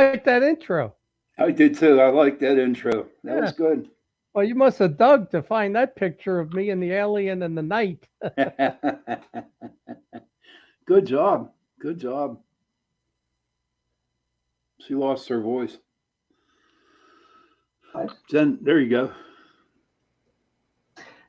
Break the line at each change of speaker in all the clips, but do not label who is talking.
like that intro.
I did too. I like that intro. That
Yeah.
was good.
Well, you must have dug to find that picture of me and the alien in the night.
Good job. Good job. She lost her voice. Jen, there you go.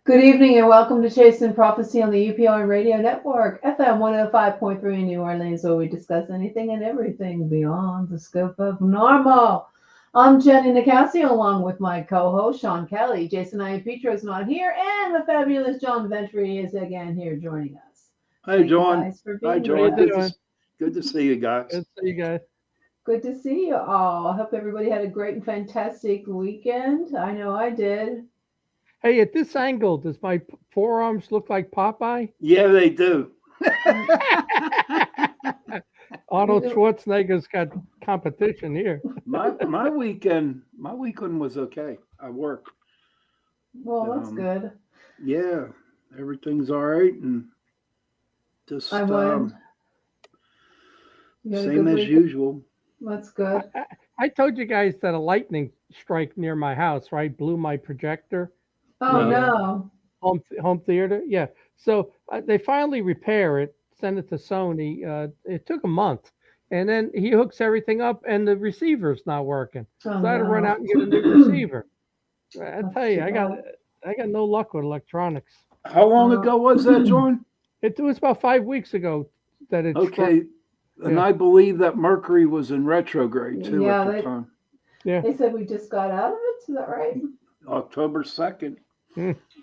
Good evening and welcome to Chasing Prophecy on the UPR Radio Network, FM 105.3 in New Orleans, where we discuss anything and everything beyond the scope of normal. I'm Jennie Nicasio, along with my co-host, Shawn Kelly. Jason Iapetro is not here, and the fabulous John Ventry is again here joining us.
Hi,
Thank
John.
you guys for
Hi,
being
John.
here.
Good to see you guys.
Good to see you guys.
Good to see you all. I hope everybody had a great and fantastic weekend. I know I did.
Hey, at this angle, does my forearms look like Popeye?
Yeah, they do.
Arnold Schwarzenegger's got competition here.
My weekend was okay. I worked.
Well, that's good.
Yeah, everything's all right, and just
I went.
same as usual.
That's good.
I told you guys that a lightning strike near my house, right, blew my projector.
Oh, no.
Home theater, yeah. So they finally repair it, send it to Sony. It took a month, and then he hooks everything up, and the receiver's not working. So I had to run out and get a new receiver. I tell you, I got no luck with electronics.
How long ago was that, John?
It was about 5 weeks ago that it.
Okay, and I believe that Mercury was in retrograde too at the time.
Yeah,
they said we just got out of it. Is that right?
October 2nd.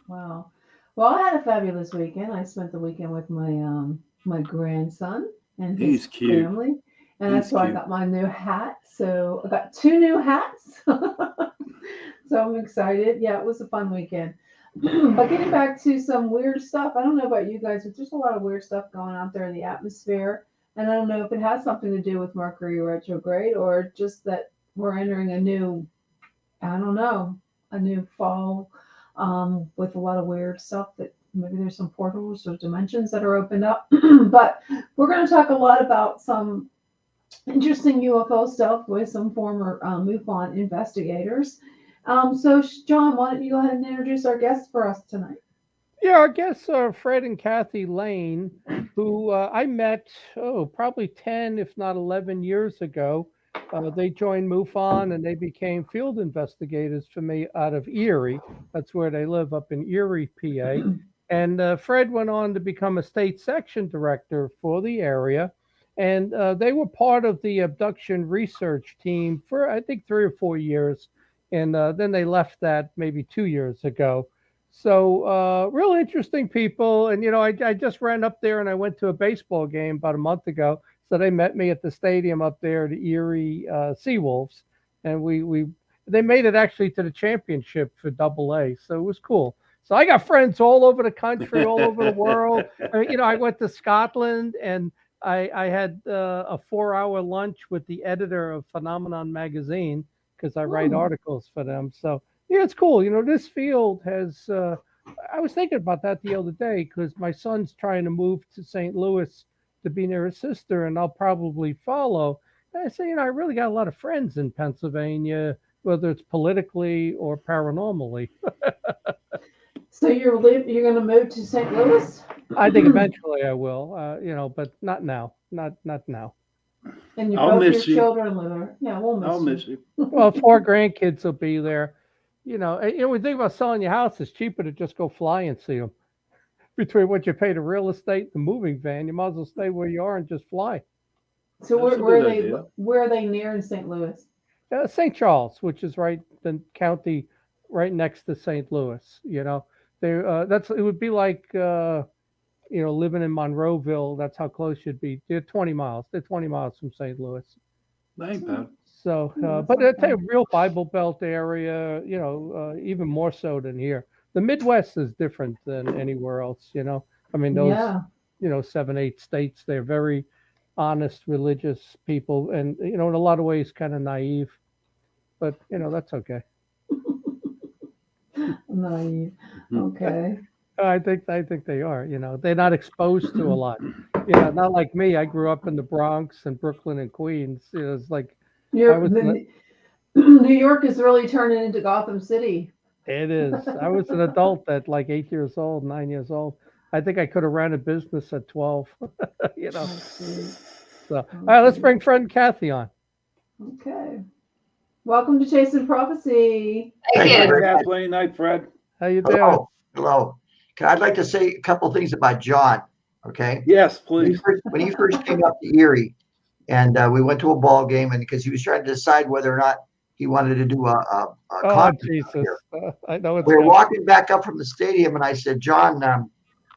Wow. Well, I had a fabulous weekend. I spent the weekend with my grandson and his family, and that's why I got my new hat. So I got 2 new hats. So I'm excited. Yeah, it was a fun weekend. But getting back to some weird stuff, I don't know about you guys, but there's a lot of weird stuff going out there in the atmosphere. And I don't know if it has something to do with Mercury retrograde or just that we're entering a new fall with a lot of weird stuff that maybe there's some portals or dimensions that are opened up. But we're going to talk a lot about some interesting UFO stuff with some former Mufon investigators. So, John, why don't you go ahead and introduce our guests for us tonight?
Yeah, our guests are Fred and Kathi Lane, who I met, probably 10, if not 11 years ago. They joined MUFON and they became field investigators for me out of Erie. That's where they live, up in Erie, PA. And Fred went on to become a state section director for the area. And they were part of the abduction research team for, I think, 3 or 4 years. And then they left that maybe 2 years ago. So real interesting people. And, I just ran up there and I went to a baseball game about a month ago. So they met me at the stadium up there, the Erie Seawolves. And they made it actually to the championship for AA. So it was cool. So I got friends all over the country, all over the world. I went to Scotland and I had a 4-hour lunch with the editor of Phenomenon magazine because I write articles for them. So, yeah, it's cool. This field has, I was thinking about that the other day because my son's trying to move to St. Louis to be near his sister, and I'll probably follow. And I say, I really got a lot of friends in Pennsylvania, whether it's politically or paranormally.
So you're going to move to St. Louis?
I think eventually I will, but not now. Not now.
And your children live there. Yeah, we'll miss you.
Well, 4 grandkids will be there. When you think about selling your house, it's cheaper to just go fly and see them. Between what you pay the real estate, the moving van, you might as well stay where you are and just fly.
So where are they near in St. Louis?
St. Charles, which is right the county right next to St. Louis. It would be like living in Monroeville. That's how close you'd be. They're 20 miles. They're 20 miles from St. Louis.
Ain't bad.
So, but it's a real Bible Belt area. Even more so than here. The Midwest is different than anywhere else. I mean, those 7, 8 states. They're very honest, religious people, and in a lot of ways, kind of naive. But that's okay.
Naive. Okay.
I think they are. They're not exposed to a lot. Not like me. I grew up in the Bronx and Brooklyn and Queens. It's like
New York is really turning into Gotham City.
It is. I was an adult at like 8 years old, 9 years old. I think I could have ran a business at 12. You know. So, all right, let's bring friend Kathi on.
Okay. Welcome to Chasing Prophecy.
Hey, Kathleen. Night, Fred.
How you doing?
Hello. I'd like to say a couple things about John. Okay.
Yes, please.
When he first came up to Erie, and we went to a ball game, and because he was trying to decide whether or not he wanted to do a concert
Jesus.
here.
I know it's.
We were walking back up from the stadium, and I said, John,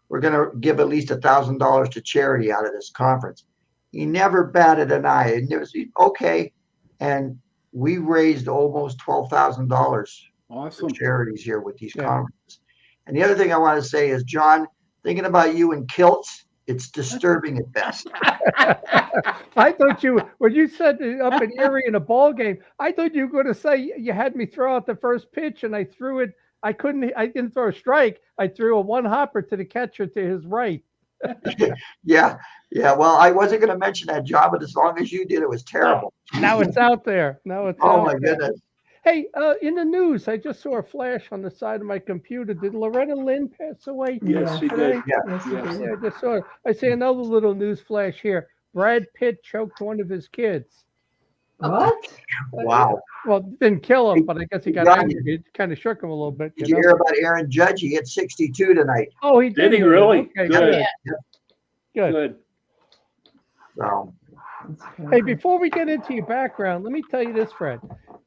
we're going to give at least $1,000 to charity out of this conference. He never batted an eye. And it was okay. And we raised almost $12,000 for charities here with these conferences. And the other thing I want to say is, John, thinking about you in kilts, it's disturbing at best.
I thought when you said up in Erie in a ball game, I thought you were going to say you had me throw out the first pitch and I threw it. I didn't throw a strike. I threw a one hopper to the catcher to his right.
Yeah. Well, I wasn't going to mention that, John, but as long as you did, it was terrible.
Now it's out there.
Oh my goodness.
Hey, in the news, I just saw a flash on the side of my computer. Did Loretta Lynn pass away?
Yes, she did.
Yeah.
Yeah, I just saw it. I see another little news flash here. Brad Pitt choked one of his kids.
What?
Wow.
Well, didn't kill him, but I guess he got angry. It kind of shook him a little bit.
Did you hear about Aaron Judge? He hit 62 tonight.
Oh, he did.
Did he really?
Okay,
Good.
Good.
So.
Hey, before we get into your background, let me tell you this, Fred.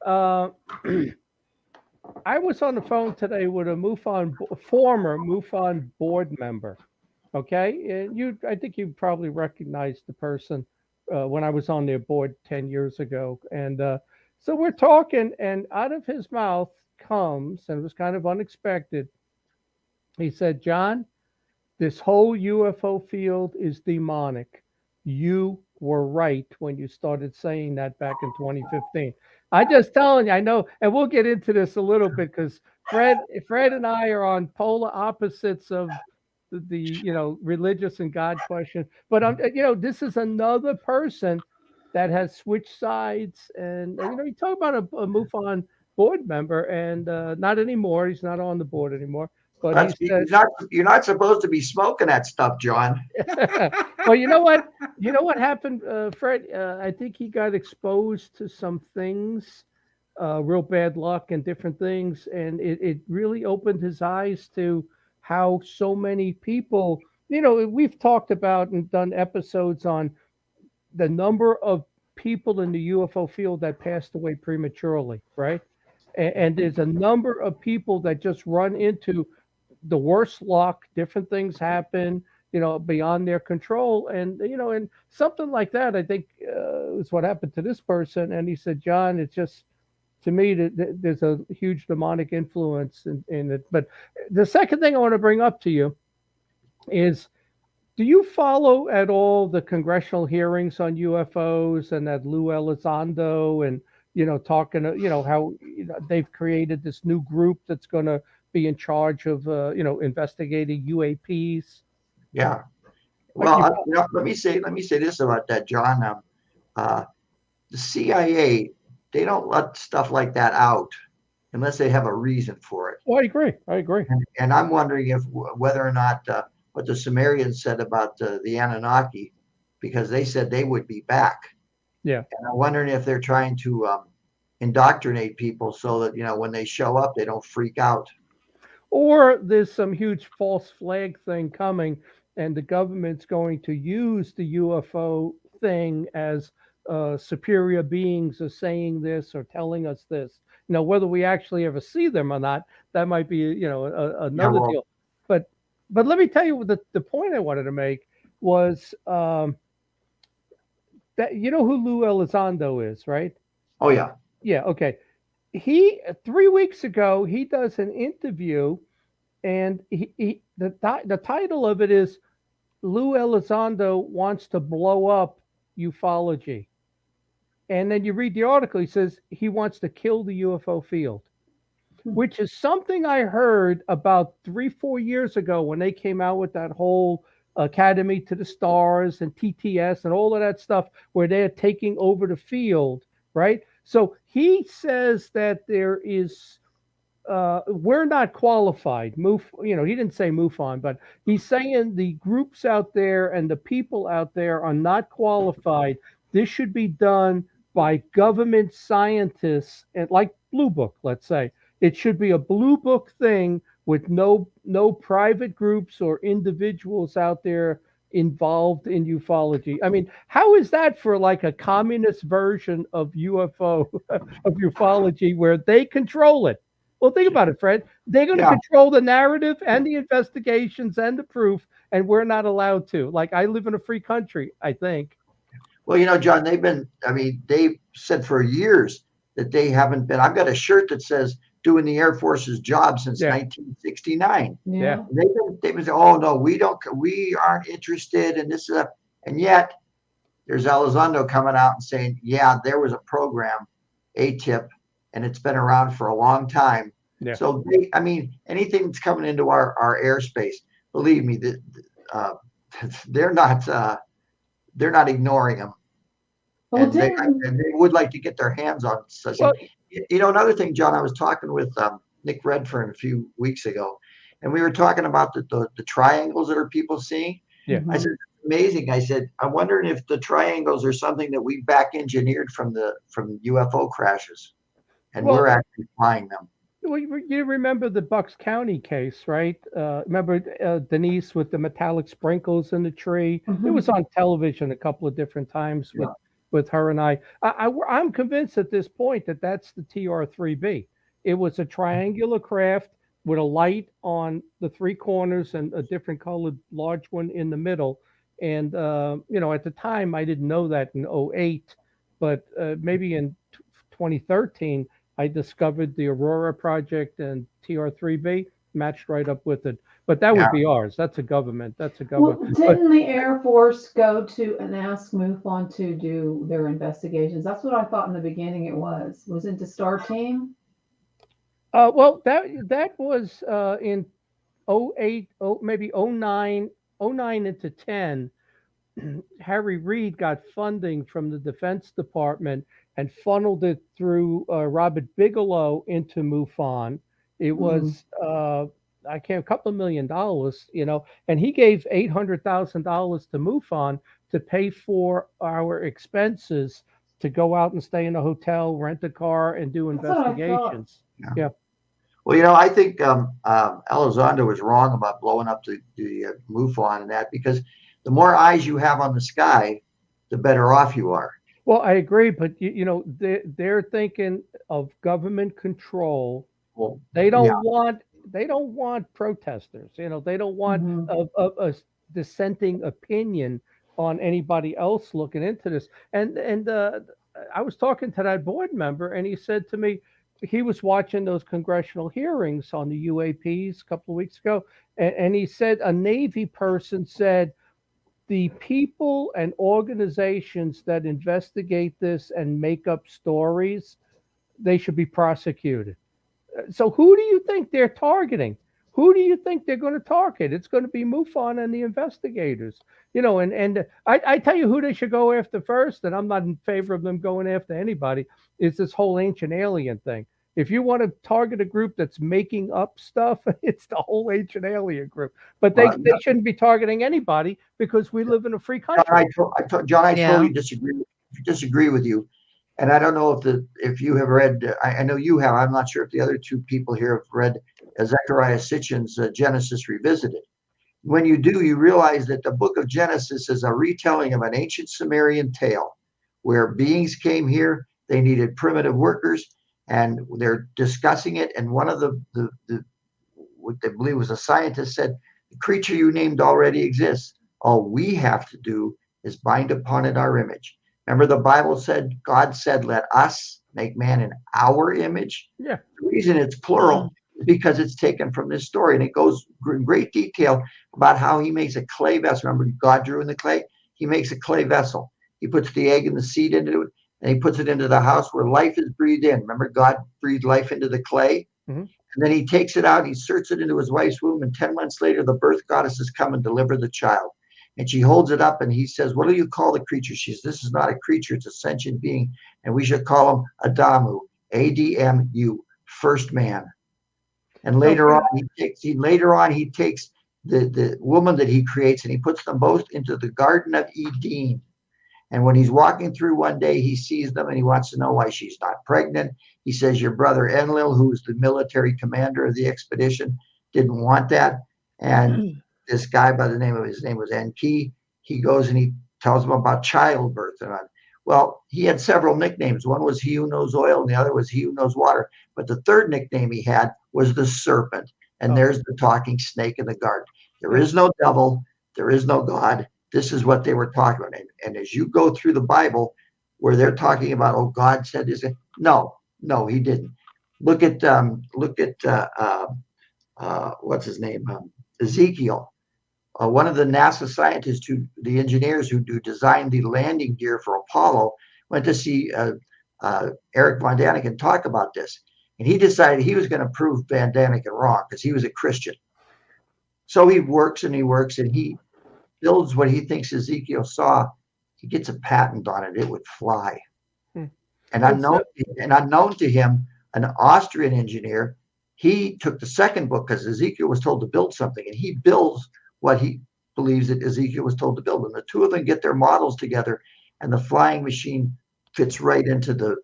I was on the phone today with a former Mufon board member. Okay, and I think you probably recognized the person when I was on their board 10 years ago. And so we're talking, and out of his mouth comes, and it was kind of unexpected. He said, John, this whole UFO field is demonic. You were right when you started saying that back in 2015. I just telling you, I know, and we'll get into this a little bit because Fred and I are on polar opposites of the religious and God question. But this is another person that has switched sides, and you talk about a MUFON board member, and not anymore. He's not on the board anymore. But
you're not supposed to be smoking that stuff, John.
Well, you know what? You know what happened, Fred? I think he got exposed to some things, real bad luck and different things, and it really opened his eyes to how so many people. We've talked about and done episodes on the number of people in the UFO field that passed away prematurely, right? And there's a number of people that just run into the worst luck, different things happen, beyond their control. And, and something like that, I think is what happened to this person. And he said, John, it's just, to me, there's a huge demonic influence in it. But the second thing I want to bring up to you is, do you follow at all the congressional hearings on UFOs and that Lou Elizondo and, talking, how they've created this new group that's going to be in charge of, investigating UAPs?
Yeah. Well, let me say this about that, John. The CIA, they don't let stuff like that out unless they have a reason for it.
Well, I agree.
And I'm wondering whether or not what the Sumerians said about the Anunnaki, because they said they would be back.
Yeah.
And I'm wondering if they're trying to indoctrinate people so that, when they show up, they don't freak out.
Or there's some huge false flag thing coming, and the government's going to use the UFO thing as superior beings are saying this or telling us this. Whether we actually ever see them or not, that might be, another deal. But let me tell you, the point I wanted to make was that who Lou Elizondo is, right?
Oh, yeah.
Yeah, okay. 3 weeks ago, he does an interview, and the title of it is Lou Elizondo wants to blow up ufology. And then you read the article, he says he wants to kill the UFO field, which is something I heard about 3-4 years ago when they came out with that whole Academy to the Stars and TTS and all of that stuff, where they're taking over the field right? So he says that there is we're not qualified. He didn't say MUFON, but he's saying the groups out there and the people out there are not qualified. This should be done by government scientists, and like Blue Book, let's say. It should be a Blue Book thing with no private groups or individuals out there involved in ufology. I mean, how is that for like a communist version of UFO of ufology where they control it? Well, think about it, Fred. They're going to control the narrative and the investigations and the proof, and we're not allowed to. Like, I live in a free country, I think.
Well, John, they've said for years that they haven't been. I've got a shirt that says doing the Air Force's job since 1969.
Yeah.
They've been saying, oh, no, we aren't interested in this. And yet there's Elizondo coming out and saying, yeah, there was a program, ATIP, and it's been around for a long time.
Yeah.
So anything that's coming into our airspace, believe me, they're not ignoring them.
Well,
and they would like to get their hands on such. Well, another thing, John, I was talking with Nick Redfern a few weeks ago, and we were talking about the triangles that are people seeing.
Yeah.
I said, it's amazing. I said, I'm wondering if the triangles are something that we back engineered from UFO crashes. And we're actually flying them.
Well, you remember the Bucks County case, right? Remember Denise with the metallic sprinkles in the tree? Mm-hmm. It was on television a couple of different times with her and I. I'm convinced at this point that that's the TR-3B. It was a triangular craft with a light on the three corners and a different colored large one in the middle. And, at the time, I didn't know that in 2008, but maybe in 2013, I discovered the Aurora project, and TR-3B matched right up with it. But that would be ours. That's a government.
Well, didn't the Air Force go to and ask MUFON to do their investigations? That's what I thought in the beginning it was. Was it the STAR team?
Well, that was in 2008, maybe 2009 into 10. Harry Reid got funding from the Defense Department and funneled it through Robert Bigelow into MUFON. It was a couple $1 million, and he gave $800,000 to MUFON to pay for our expenses to go out and stay in a hotel, rent a car, and do investigations. Yeah.
Well, I think Elizondo was wrong about blowing up the MUFON and that, because the more eyes you have on the sky, the better off you are.
Well, I agree, but they're thinking of government control. Well, they don't want protesters. They don't want a dissenting opinion on anybody else looking into this. And I was talking to that board member, and he said to me he was watching those congressional hearings on the UAPs a couple of weeks ago, and he said a Navy person said, the people and organizations that investigate this and make up stories, they should be prosecuted. So who do you think they're targeting? Who do you think they're going to target? It's going to be MUFON and the investigators. And I tell you who they should go after first, and I'm not in favor of them going after anybody, is this whole ancient alien thing. If you want to target a group that's making up stuff, it's the whole ancient alien group. But they shouldn't be targeting anybody because we live in a free country.
John, I totally disagree with you. And I don't know if you have read, I know you have, I'm not sure if the other two people here have read Zecharia Sitchin's Genesis Revisited. When you do, you realize that the book of Genesis is a retelling of an ancient Sumerian tale where beings came here, they needed primitive workers, and they're discussing it. And one of the what they believe was a scientist said, the creature you named already exists. All we have to do is bind upon it our image. Remember, the Bible said, God said, let us make man in our image.
Yeah.
The reason it's plural is because it's taken from this story. And it goes in great detail about how he makes a clay vessel. Remember, God drew in the clay? He makes a clay vessel. He puts the egg and the seed into it, and he puts it into the house where life is breathed in. Remember, God breathed life into the clay? Mm-hmm. And then he takes it out, he inserts it into his wife's womb, and 10 months later, the birth goddesses come and deliver the child. And she holds it up and he says, what do you call the creature? She says, this is not a creature, it's a sentient being. And we should call him Adamu, A-D-M-U, first man. And later on, he takes the woman that he creates and he puts them both into the Garden of Eden. And when he's walking through one day, he sees them and he wants to know why she's not pregnant. He says, your brother Enlil, who's the military commander of the expedition, didn't want that. And this guy by the name was Enki. He goes and he tells him about childbirth. Well, he had several nicknames. One was he who knows oil and the other was he who knows water. But the third nickname he had was the serpent. And there's the talking snake in the garden. There is no devil. There is no God. This is what they were talking about. And as you go through the Bible where they're talking about, oh, God said this. No, he didn't. Look at what's his name? Ezekiel. One of the NASA scientists, the engineers who designed the landing gear for Apollo, went to see Eric Von Daniken talk about this. And he decided he was going to prove Van Daniken wrong because he was a Christian. So he works and he builds what he thinks Ezekiel saw. He gets a patent on it. It would fly. And unknown to him, an Austrian engineer, he took the second book because Ezekiel was told to build something, and he builds what he believes that Ezekiel was told to build. And the two of them get their models together, and the flying machine fits right into the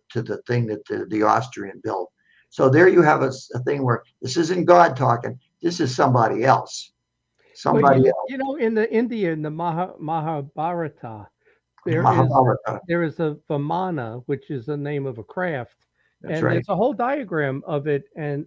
thing that the Austrian built. So there you have a thing where this isn't God talking. This is somebody else. Somebody else.
You know, in the Mahabharata, there is a Vimana, which is the name of a craft.
That's
and
right.
There's a whole diagram of it, and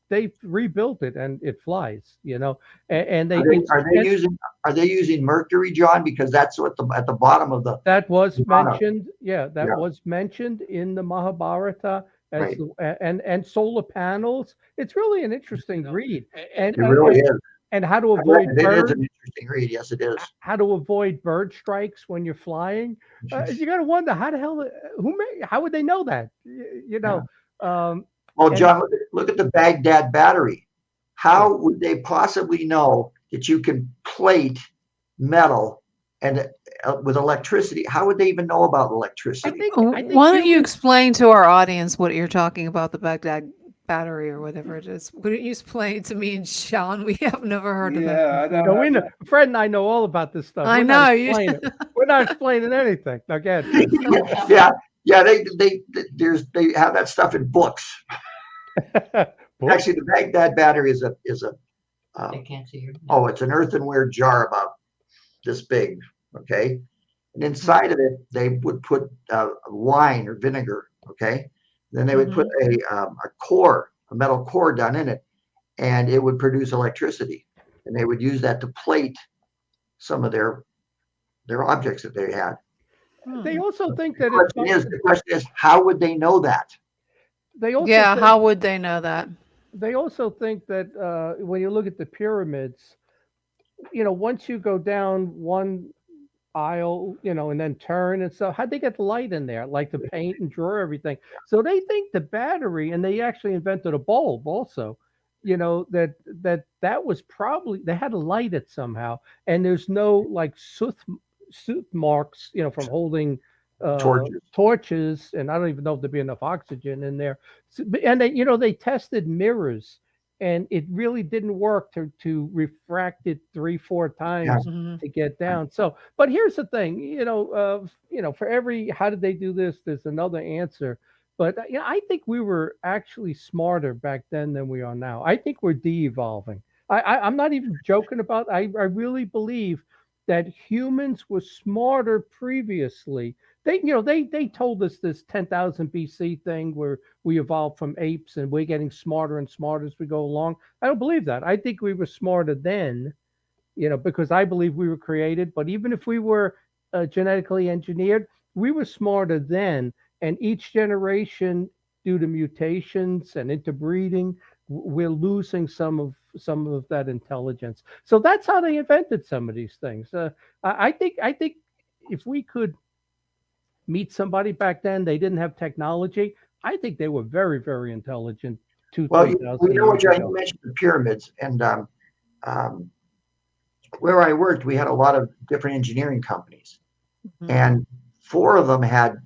they rebuilt it, and it flies. You know, and
are they using mercury, John? Because that's what at the bottom of the
that was
Vimana.
mentioned. Was mentioned in the Mahabharata as
right.
and solar panels. It's really an interesting read, and
it really is.
And how to avoid
it is an interesting read. Yes, it is.
How to avoid bird strikes when you're flying. You got to wonder how the hell how would they know that? You know.
Yeah. Well, John, look at the Baghdad battery. How would they possibly know that you can plate metal and with electricity? How would they even know about electricity?
I think why don't you explain to our audience what you're talking about, the Baghdad battery or whatever it is? Would you explain it to me and Shawn? We have never heard of that.
Yeah, we know. Fred and I know all about this stuff.
I know.
We're not explaining anything. Again.
Yeah. They have that stuff in books. Actually, the Baghdad battery is a
I can't see you.
It's an earthenware jar about this big. Okay. And inside of it, they would put wine or vinegar. Okay. Then they would put a metal core down in it, and it would produce electricity. And they would use that to plate some of their objects that they had.
They also think that
the question is, how would they know that?
How would they know that?
They also think that when you look at the pyramids, you know, once you go down one aisle, you know, and then turn and stuff, how'd they get the light in there, like to paint and draw everything? So they think the battery, and they actually invented a bulb also, you know, that was probably, they had to light it somehow, and there's no like soot marks, you know, from holding torches, and I don't even know if there'd be enough oxygen in there. And they, you know, they tested mirrors, and it really didn't work to refract it 3-4 times to get down. So, but here's the thing, you know, for every how did they do this, there's another answer. But you know, I think we were actually smarter back then than we are now. I think we're de-evolving. I'm not even joking about. I really believe that humans were smarter previously. They told us this 10,000 BC thing where we evolved from apes and we're getting smarter and smarter as we go along. I don't believe that. I think we were smarter then, you know, because I believe we were created. But even if we were genetically engineered, we were smarter then. And each generation, due to mutations and interbreeding, we're losing some of that intelligence. So that's how they invented some of these things. I think if we could meet somebody back then, they didn't have technology, I think they were very, very intelligent.
Well, you know what, John, you mentioned the pyramids, and where I worked, we had a lot of different engineering companies,
Mhm.
and 4 of them had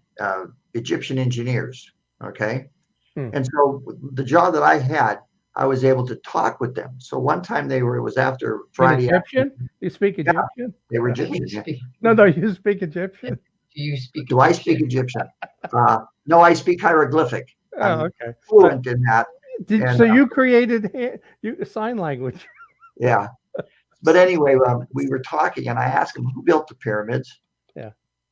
Egyptian engineers. Okay. And so the job that I had, I was able to talk with them. So one time it was after Friday.
Egyptian? You speak Egyptian?
Yeah, they were Egyptian.
No, you speak Egyptian.
Do I speak Egyptian? No, I speak hieroglyphic. I'm
okay.
fluent in that.
So you created sign language.
Yeah. But anyway, we were talking, and I asked them, who built the pyramids?
Yeah.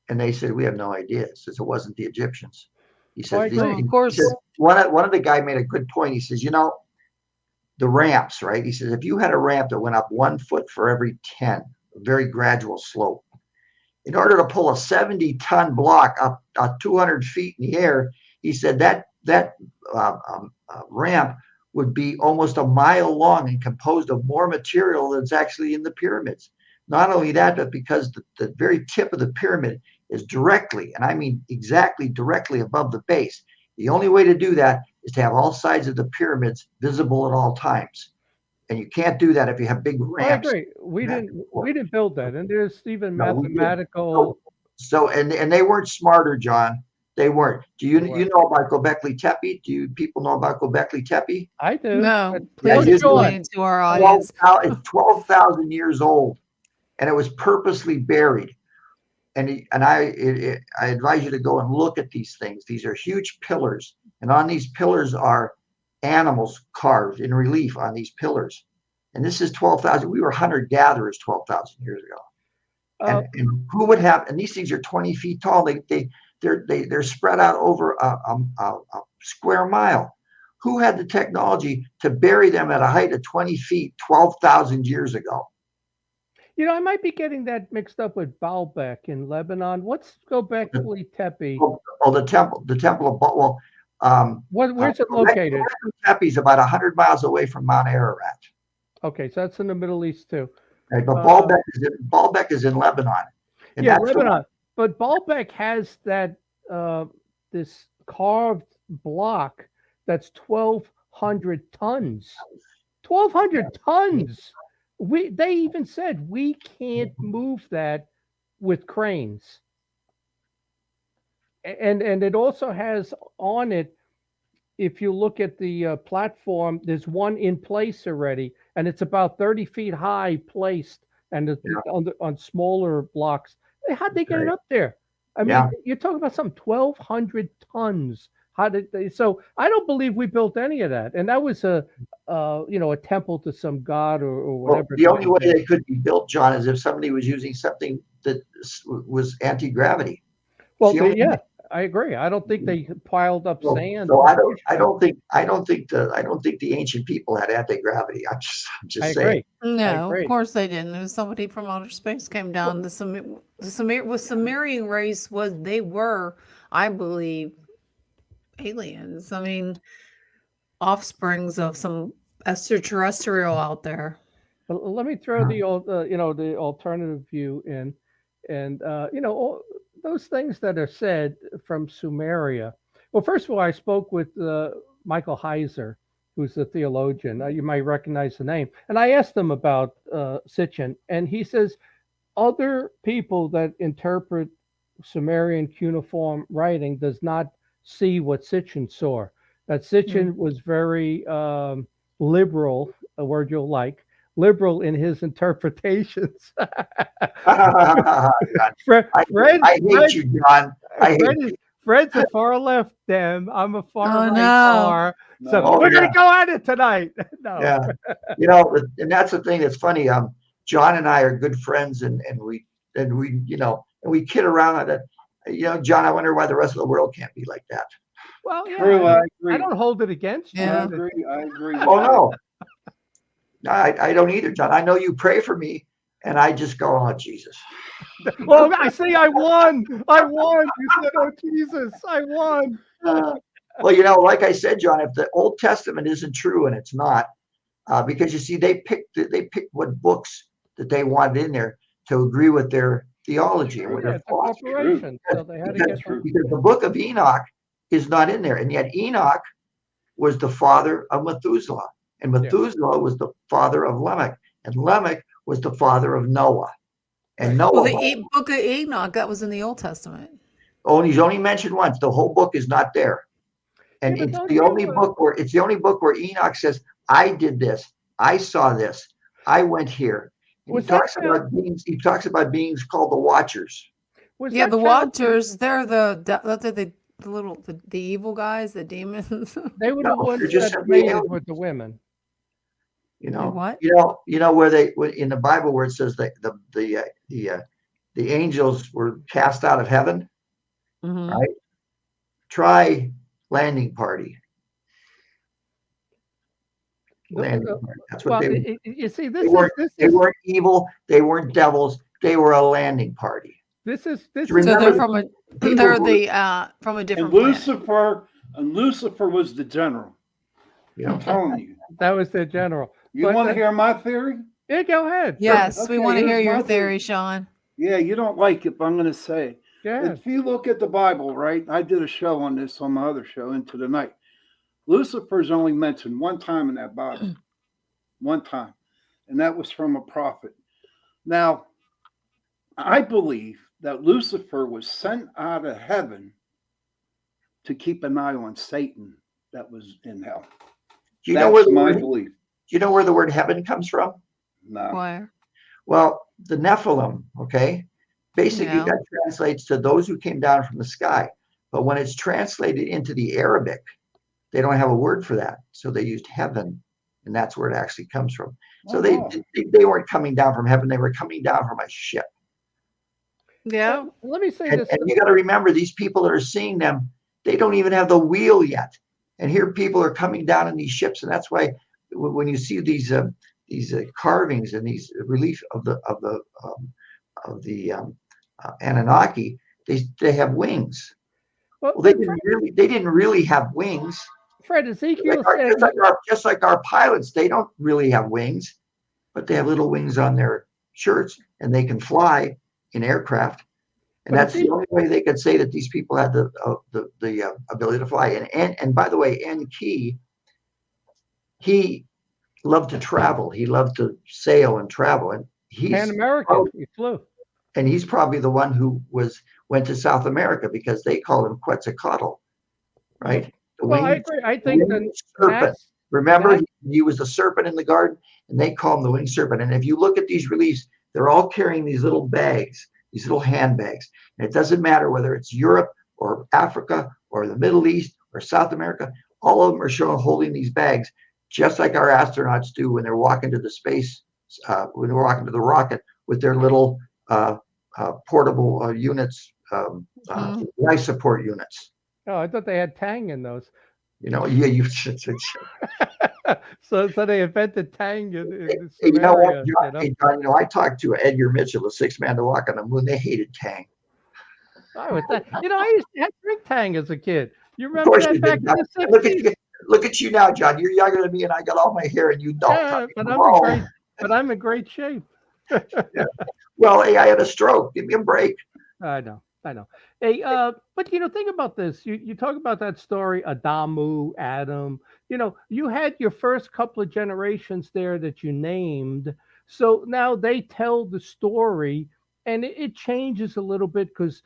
And they said, we have no idea. It says it wasn't the Egyptians. He says,
of course.
He says, one of the guy made a good point. He says, the ramps, right? He says, if you had a ramp that went up 1 foot for every 10, a very gradual slope, in order to pull a 70-ton block up 200 feet in the air, he said that ramp would be almost a mile long and composed of more material that's actually in the pyramids. Not only that, but because the very tip of the pyramid is directly, and I mean exactly directly above the base. The only way to do that is to have all sides of the pyramids visible at all times. And you can't do that if you have big ramps.
I agree. We didn't build that. And there's even
No,
mathematical.
So and they weren't smarter, John. They weren't. Do you know about Göbekli Tepe? Do you people know about Göbekli Tepe?
I do.
No,
Yeah,
please explain it to our audience.
It's 12,000 years old, and it was purposely buried. And I advise you to go and look at these things. These are huge pillars, and on these pillars are animals carved in relief on these pillars. And this is 12,000. We were hunter-gatherers 12,000 years ago. And who would have? And these things are 20 feet tall. They're spread out over a square mile. Who had the technology to bury them at a height of 20 feet 12,000 years ago?
I might be getting that mixed up with Baalbek in Lebanon. What's Göbekli Tepe?
The temple of Baal.
Where's it located?
Göbekli Tepe is about 100 miles away from Mount Ararat.
Okay, so that's in the Middle East too.
Right, but Baalbek is in Lebanon. And
yeah, Lebanon. But Baalbek has that this carved block that's 1,200 tons. 1,200 tons. They even said we can't move that with cranes. And it also has on it, if you look at the platform, there's one in place already, and it's about 30 feet high placed, and it's on smaller blocks. How'd they get it up there? I mean, you're talking about some 1,200 tons. How did they? So I don't believe we built any of that, and that was a temple to some god or whatever.
Well, the only way they could be built, John, is if somebody was using something that was anti-gravity.
Well, I agree. I don't think they piled up sand.
So I don't think the ancient people had anti-gravity. I'm just saying.
No, of course they didn't. There was somebody from outer space came down. The Sumerian race they were, I believe, aliens. I mean, offsprings of some extraterrestrial out there.
Let me throw the alternative view in, and all those things that are said from Sumeria. Well, first of all, I spoke with Michael Heiser, who's a theologian. You might recognize the name. And I asked him about Sitchin, and he says other people that interpret Sumerian cuneiform writing does not see what Sitchin saw. That Sitchin was very liberal, a word you'll like, liberal in his interpretations.
I hate you, John.
Fred's a far left Dem. I'm a far right far. So we're gonna go at it tonight. No.
Yeah, and that's the thing that's funny. John and I are good friends, and we kid around on that. John, I wonder why the rest of the world can't be like that.
Well, yeah,
True, I agree.
I don't hold it against you.
Yeah.
I agree.
No. I don't either, John. I know you pray for me, and I just go, oh, Jesus.
Well, I see I won. You said, oh, Jesus, I won.
Well, like I said, John, if the Old Testament isn't true, and it's not, because you see, they picked what books that they wanted in there to agree with their theology and with their philosophy.
So they had to get
because the book of Enoch is not in there, and yet Enoch was the father of Methuselah. And Methuselah was the father of Lamech. And Lamech was the father of Noah. And Noah.
Well, the book of Enoch, that was in the Old Testament.
Oh, he's only mentioned once. The whole book is not there. And
Yeah,
it's the only book where Enoch says, I did this, I saw this, I went here. And he talks about beings called the Watchers.
Yeah, the Watchers, they're the evil guys, the demons.
They were the ones that mated with the women.
You know
what?
You know where in the Bible where it says that the angels were cast out of heaven, right? Try landing party. That's what they were.
You see,
they weren't evil. They weren't devils. They were a landing party.
So they're from a different
planet. And Lucifer was the general. I'm telling you.
That was their general.
You want to hear my theory?
Yeah, go ahead.
Yes, okay, we want to hear your theory, Shawn.
Yeah, you don't like it, but I'm going to say.
Yeah.
If you look at the Bible, right? I did a show on this on my other show, Into the Night. Lucifer's only mentioned one time in that Bible. One time. And that was from a prophet. Now, I believe that Lucifer was sent out of heaven to keep an eye on Satan that was in hell.
Do you know where the word heaven comes from?
No.
Where?
Well, the Nephilim, okay? Basically, that translates to those who came down from the sky. But when it's translated into the Arabic, they don't have a word for that. So they used heaven, and that's where it actually comes from. So they weren't coming down from heaven. They were coming down from a ship.
Yeah.
Let me say this.
And you got to remember, these people that are seeing them, they don't even have the wheel yet. And here people are coming down in these ships. And that's why when you see these carvings and these relief of the Anunnaki, they have wings. Well, they didn't really have wings.
Fred, Ezekiel
said, just like our pilots, they don't really have wings, but they have little wings on their shirts, and they can fly in aircraft. And that's the only way they could say that these people had the ability to fly. And by the way, Enki, he loved to travel. He loved to sail and travel. And he's
Pan-American. He flew.
And he's probably the one who went to South America because they call him Quetzalcoatl, right?
I agree. I think the
serpent. Remember, he was the serpent in the garden, and they call him the winged serpent. And if you look at these reliefs, they're all carrying these little bags, these little handbags. And it doesn't matter whether it's Europe or Africa or the Middle East or South America. All of them are shown holding these bags, just like our astronauts do when they're walking to the space, when they're walking to the rocket with their little portable units, life support units.
Oh, I thought they had Tang in those.
You know, yeah, you should.
So they invented Tang in
you know what, John, I talked to Edgar Mitchell, the sixth man to walk on the moon. They hated Tang.
I used to drink Tang as a kid. You remember that back in the 60s?
Look at you now, John. You're younger than me, and I got all my hair, and you don't.
Yeah, but I'm in great shape.
Yeah. Well, hey, I had a stroke. Give me a break.
I know. Hey, but think about this. You talk about that story, Adamu, Adam. You had your first couple of generations there that you named. So now they tell the story, and it changes a little bit because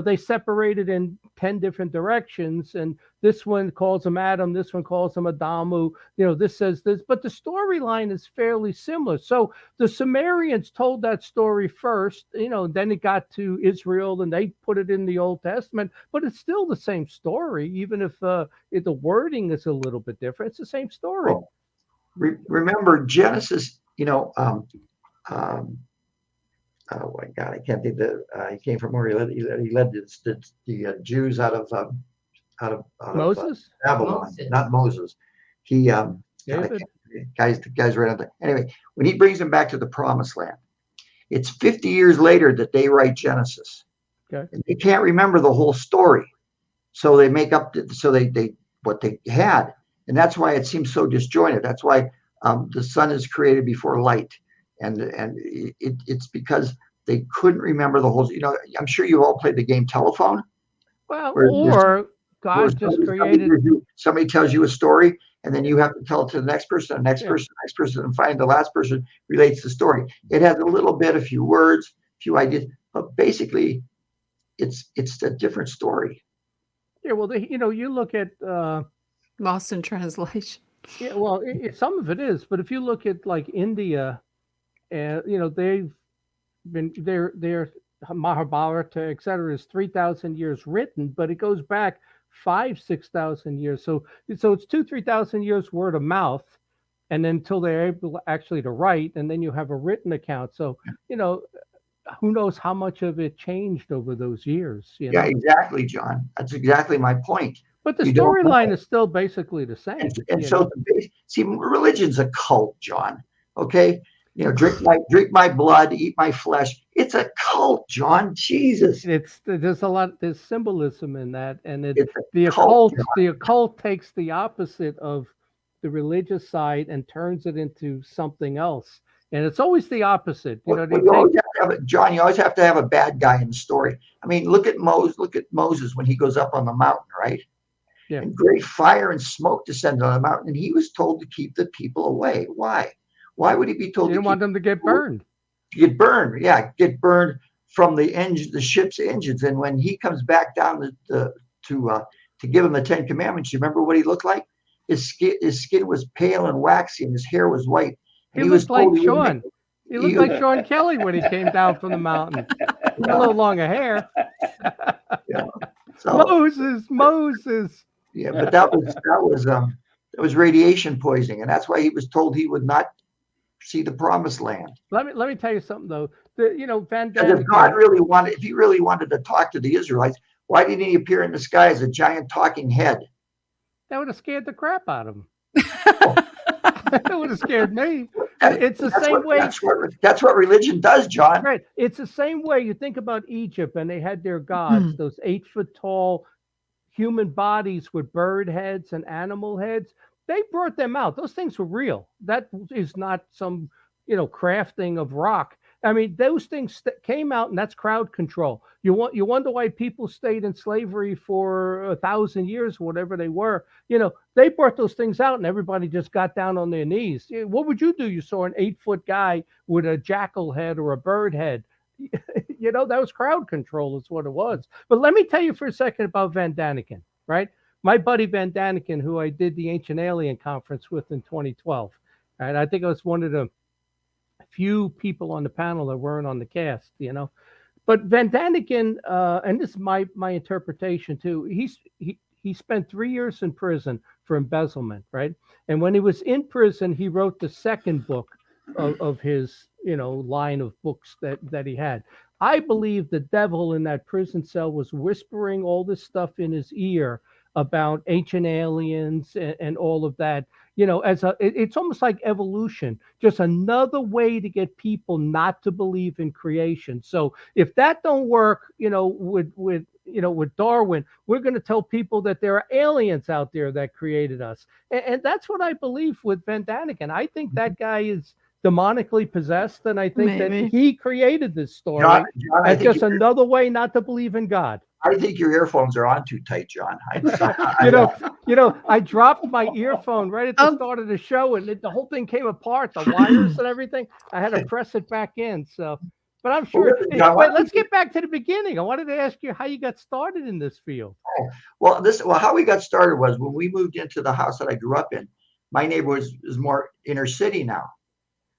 they separated in 10 different directions, and this one calls him Adam, this one calls him Adamu. This says this, but the storyline is fairly similar. So the Sumerians told that story first, then it got to Israel, and they put it in the Old Testament, but it's still the same story, even if the wording is a little bit different. It's the same story.
Well, remember Genesis, oh my God, I can't think that he came from where he led the Jews out of
Moses?
Babylon,
Moses.
Not Moses. He guys right on there. Anyway, when he brings them back to the Promised Land, it's 50 years later that they write Genesis.
Okay.
And they can't remember the whole story, so they make up. They what they had, and that's why it seems so disjointed. That's why the sun is created before light. And it's because they couldn't remember the whole. I'm sure you all played the game Telephone.
Well, or God just created.
Somebody tells you a story, and then you have to tell it to the next person, the next person, the next person, and finally the last person relates the story. It has a little bit, a few words, a few ideas, but basically it's a different story.
Yeah, well, you look at
Lost in translation.
yeah, well, some of it is, but if you look at like India, and they've been their Mahabharata, et cetera, is 3,000 years written, but it goes back 6,000 years. So it's 3,000 years word of mouth, and then until they're able actually to write, and then you have a written account. So who knows how much of it changed over those years?
Yeah, exactly, John. That's exactly my point.
But the storyline is still basically the same.
And so, see, religion's a cult, John. Okay, drink my blood, eat my flesh. It's a cult, John. Jesus.
There's symbolism in that, and the occult takes the opposite of the religious side and turns it into something else. And it's always the opposite.
John, you always have to have a bad guy in the story. I mean, look at Moses when he goes up on the mountain, right? Yeah. And great fire and smoke descended on the mountain, and he was told to keep the people away. Why? Why would he be told?
He didn't want them to get burned.
Get burned, yeah, get burned from the ship's engines. And when he comes back down to give him the 10 Commandments, you remember what he looked like? His skin was pale and waxy, and his hair was white.
He was like Shawn. He looked like Shawn Kelly when he came down from the mountain. He had a little longer hair.
Yeah. So,
Moses.
Yeah, but that was radiation poisoning, and that's why he was told he would not see the promised land.
Let me tell you something though. Van Daniken,
if he really wanted to talk to the Israelites, why didn't he appear in the sky as a giant talking head?
That would have scared the crap out of him. That would have scared me. It's the same way.
That's what religion does, John.
Right. It's the same way you think about Egypt, and they had their gods, those 8-foot tall human bodies with bird heads and animal heads. They brought them out. Those things were real. That is not some, crafting of rock. I mean, those things came out, and that's crowd control. You wonder why people stayed in slavery for 1,000 years, whatever they were. They brought those things out, and everybody just got down on their knees. What would you do? You saw an 8-foot guy with a jackal head or a bird head. That was crowd control is what it was. But let me tell you for a second about Van Daniken, right? My buddy Van Daniken, who I did the Ancient Alien Conference with in 2012. And I think I was one of the few people on the panel that weren't on the cast, But Van Daniken, and this is my interpretation too, he spent 3 years in prison for embezzlement, right? And when he was in prison, he wrote the second book of his line of books that he had. I believe the devil in that prison cell was whispering all this stuff in his ear about ancient aliens and all of that. It's almost like evolution, just another way to get people not to believe in creation. So if that don't work, with Darwin, we're going to tell people that there are aliens out there that created us. And that's what I believe with Van Daniken. I think that guy is demonically possessed, and I think that he created this story.
John,
as just another way not to believe in God.
I think your earphones are on too tight, John.
I dropped my earphone right at the start of the show, and the whole thing came apart, the wires and everything. I had to press it back in. So, but I'm sure. John, wait, let's get back to the beginning. I wanted to ask you how you got started in this field.
Well, how we got started was when we moved into the house that I grew up in. My neighborhood is more inner city now,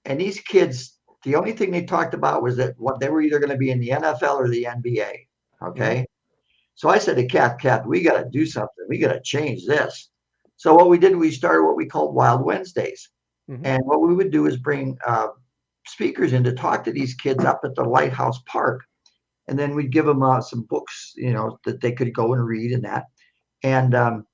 and these kids, the only thing they talked about was that they were either going to be in the NFL or the NBA. Okay. Mm-hmm. So I said to Kath, we got to do something. We got to change this. So what we did, we started what we called Wild Wednesdays. Mm-hmm. And what we would do is bring speakers in to talk to these kids up at the Lighthouse Park. And then we'd give them some books, that they could go and read and that. And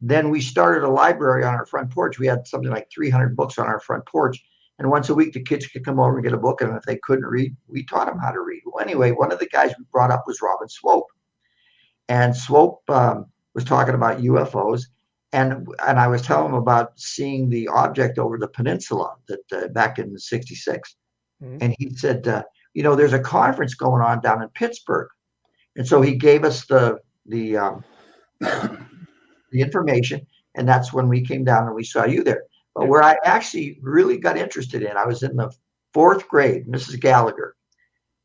then we started a library on our front porch. We had something like 300 books on our front porch. And once a week, the kids could come over and get a book. And if they couldn't read, we taught them how to read. Well, anyway, one of the guys we brought up was Robin Swope. And Swope was talking about UFOs, and I was telling him about seeing the object over the peninsula that back in '66. Mm-hmm. And he said, there's a conference going on down in Pittsburgh, and so he gave us the information, And that's when we came down and we saw you there. But where I actually really got interested in, I was in the 4th grade, Mrs. Gallagher,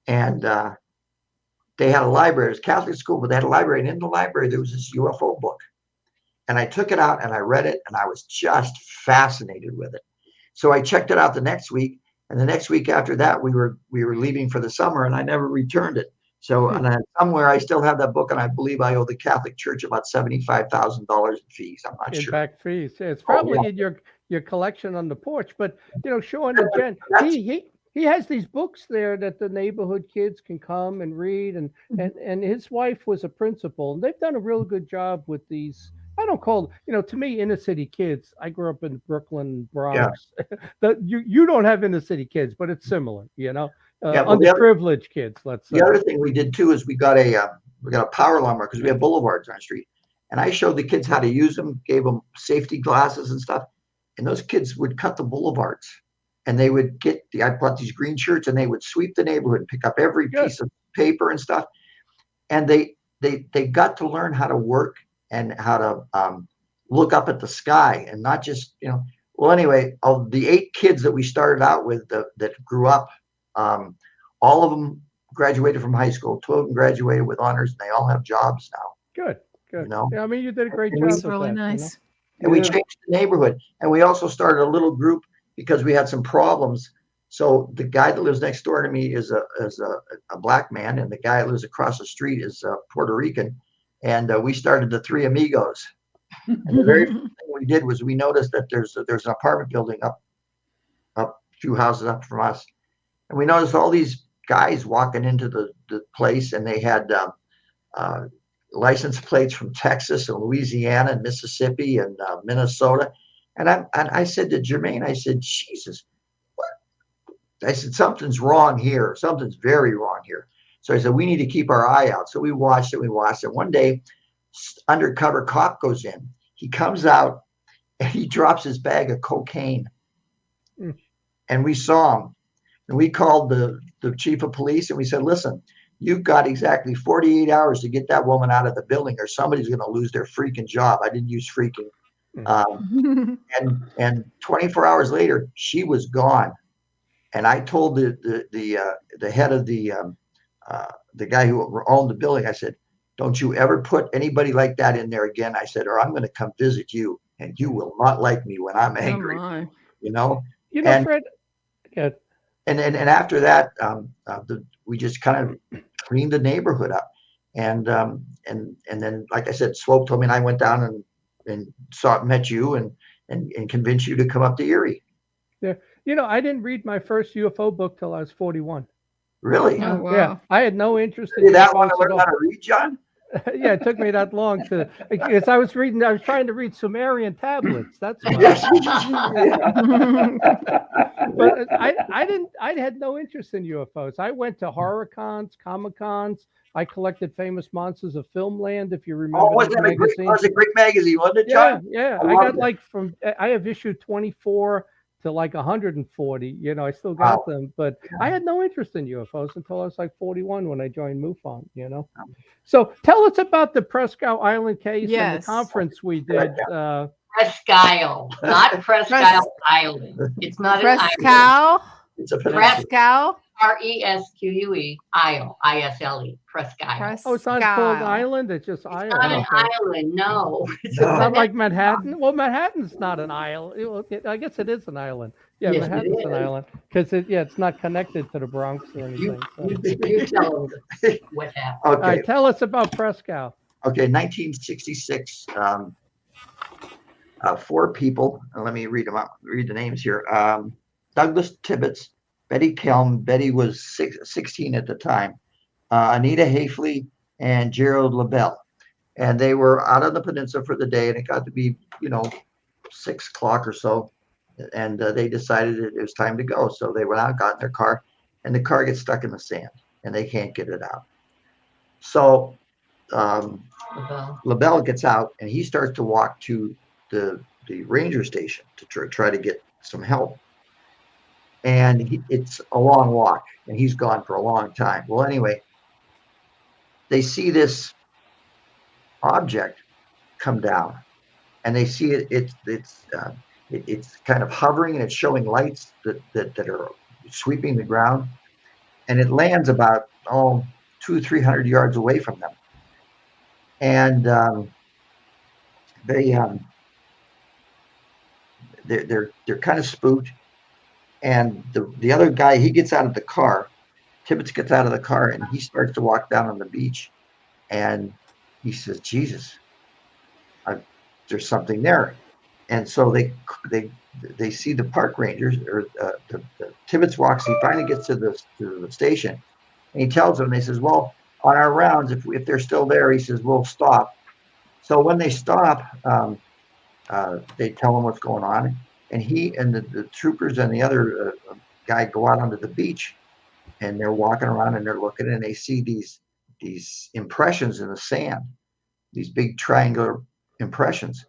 and they had a library. It was a Catholic school, but they had a library. And in the library, there was this UFO book. And I took it out and I read it, and I was just fascinated with it. So I checked it out the next week. And the next week after that, we were leaving for the summer, and I never returned it. So and somewhere I still have that book, and I believe I owe the Catholic Church about $75,000 in fees. I'm not sure.
Back fees. It's probably in your collection on the porch. But Shawn and Jen, he has these books there that the neighborhood kids can come and read, and his wife was a principal, and they've done a real good job with these. I don't call to me inner city kids. I grew up in Brooklyn, Bronx. Yeah. You don't have inner city kids, but it's similar. Underprivileged kids. Let's say.
The other thing we did too is we got a power lawnmower because we have boulevards on the street, and I showed the kids how to use them, gave them safety glasses and stuff, and those kids would cut the boulevards, and they would I bought these green shirts, and they would sweep the neighborhood and pick up every piece of paper and stuff, and they got to learn how to work and how to look up at the sky and not just Well, anyway, of the 8 kids that we started out with that grew up. All of them graduated from high school. 2 of them graduated with honors, and they all have jobs now.
Good. Yeah, I mean, you did a great job.
It's really nice.
And we changed the neighborhood, and we also started a little group because we had some problems. So the guy that lives next door to me is a black man, and the guy that lives across the street is Puerto Rican, and we started the 3 Amigos. And the very first thing we did was we noticed that there's an apartment building up a few houses up from us. And we noticed all these guys walking into the place, and they had license plates from Texas and Louisiana and Mississippi and Minnesota. And I said to Jermaine, I said, Jesus, what? I said, something's wrong here. Something's very wrong here. So I said, we need to keep our eye out. So we watched it. One day, undercover cop goes in. He comes out, and he drops his bag of cocaine. And we saw him. And we called the chief of police, and we said, listen, you've got exactly 48 hours to get that woman out of the building, or somebody's going to lose their freaking job. I didn't use freaking. And 24 hours later, she was gone. And I told the head of the guy who owned the building, I said, don't you ever put anybody like that in there again. I said, or I'm going to come visit you, and you will not like me when I'm angry.
Fred. Yeah.
And after that, we just kind of cleaned the neighborhood up, and then, like I said, Swope told me, and I went down and met you and convinced you to come up to Erie.
Yeah, I didn't read my first UFO book till I was 41.
Really?
Oh, wow.
Yeah, I had no interest
in that one to learn how to read, John.
Yeah, it took me that long because I was trying to read Sumerian tablets. That's why. But I had no interest in UFOs. I went to horror cons, Comic Cons. I collected famous monsters of Filmland, if you remember.
Oh, was a great magazine, wasn't it, John?
Yeah. I got I have issue 24 to 140. I still got them, but I had no interest in UFOs until I was 41 when I joined Mufon. So tell us about the Presque Island case and the conference we did.
Presque Isle, not Presque Island. It's not
Presque
an island.
It's a
Presque
RESQUE, Isle, ISLE, Presque Isle.
Oh, it's not called island. It's just island.
Not an island, no.
It's not like Manhattan. Well, Manhattan's not an island. I guess it is an island. Yeah, yes, Manhattan's an island because it's not connected to the Bronx or anything.
You tell them what happened.
Okay.
All right, tell us about Presque.
Okay, 1966. 4 people. Let me read them out. Read the names here. Douglas Tibbetts, Betty Kelm. Betty was 16 at the time. Anita Hafley and Gerald LaBelle. And they were out on the peninsula for the day, and it got to be, 6 o'clock or so. And they decided it was time to go. So they went out, got in their car, and the car gets stuck in the sand, and they can't get it out. So LaBelle gets out, and he starts to walk to the ranger station to try to get some help. And it's a long walk, and he's gone for a long time. Well, anyway, they see this object come down, and they see it. It's kind of hovering, and it's showing lights that are sweeping the ground, and it lands about 200-300 yards away from them, and they're kind of spooked. And the other guy, he gets out of the car. Tibbetts gets out of the car, and he starts to walk down on the beach, and he says, "Jesus, there's something there." And so they see the park rangers, or the Tibbetts walks. He finally gets to the station, and he tells them. They says, "Well, on our rounds, if they're still there," he says, "we'll stop." So when they stop, they tell him what's going on, and he and the troopers and the other guy go out onto the beach, and they're walking around and they're looking, and they see these impressions in the sand, these big triangular impressions.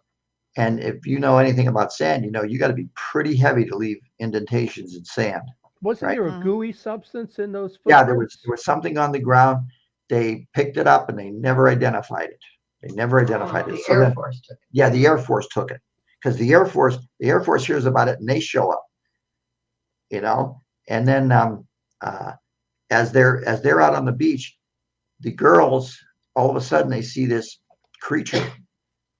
And if you know anything about sand, you got to be pretty heavy to leave indentations in sand.
Wasn't
Right.
there a gooey substance in those footprints?
Yeah, there was something on the ground. They picked it up and they never identified it. They never identified it.
The Air Force took it.
Yeah, the Air Force took it, because the Air Force hears about it and they show up. And then as they're out on the beach, the girls all of a sudden they see this creature,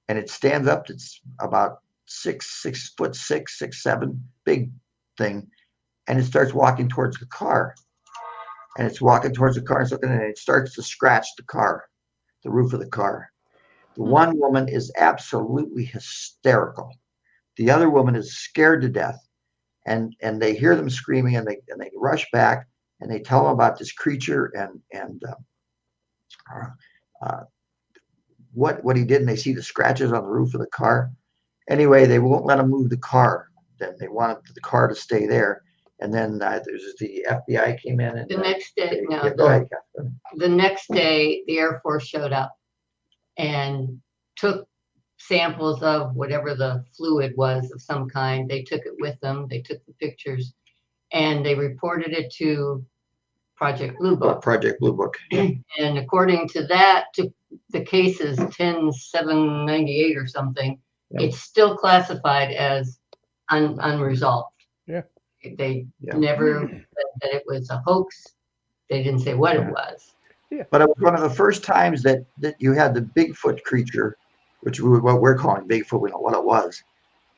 and it stands up. It's about 6'6", 6'7", big thing, and it starts walking towards the car. And it's walking towards the car, and it's looking at it. It starts to scratch the roof of the car. The one woman is absolutely hysterical. The other woman is scared to death, and they hear them screaming, and they rush back, and they tell them about this creature and what he did, and they see the scratches on the roof of the car. Anyway, they won't let him move the car. Then they wanted the car to stay there. And then there's the FBI came in. And
The next day,
go ahead, Kath.
the next day, the Air Force showed up and took samples of whatever the fluid was of some kind. They took it with them. They took the pictures, and they reported it to Project Blue Book.
Project Blue Book.
And according to that, to the case is 10798 or something.
Yeah.
It's still classified as unresolved.
Yeah.
They
Yeah.
never said that it was a hoax. They didn't say what it was.
But it was one of the first times that you had the Bigfoot creature, which what we're calling Bigfoot, we know what it was,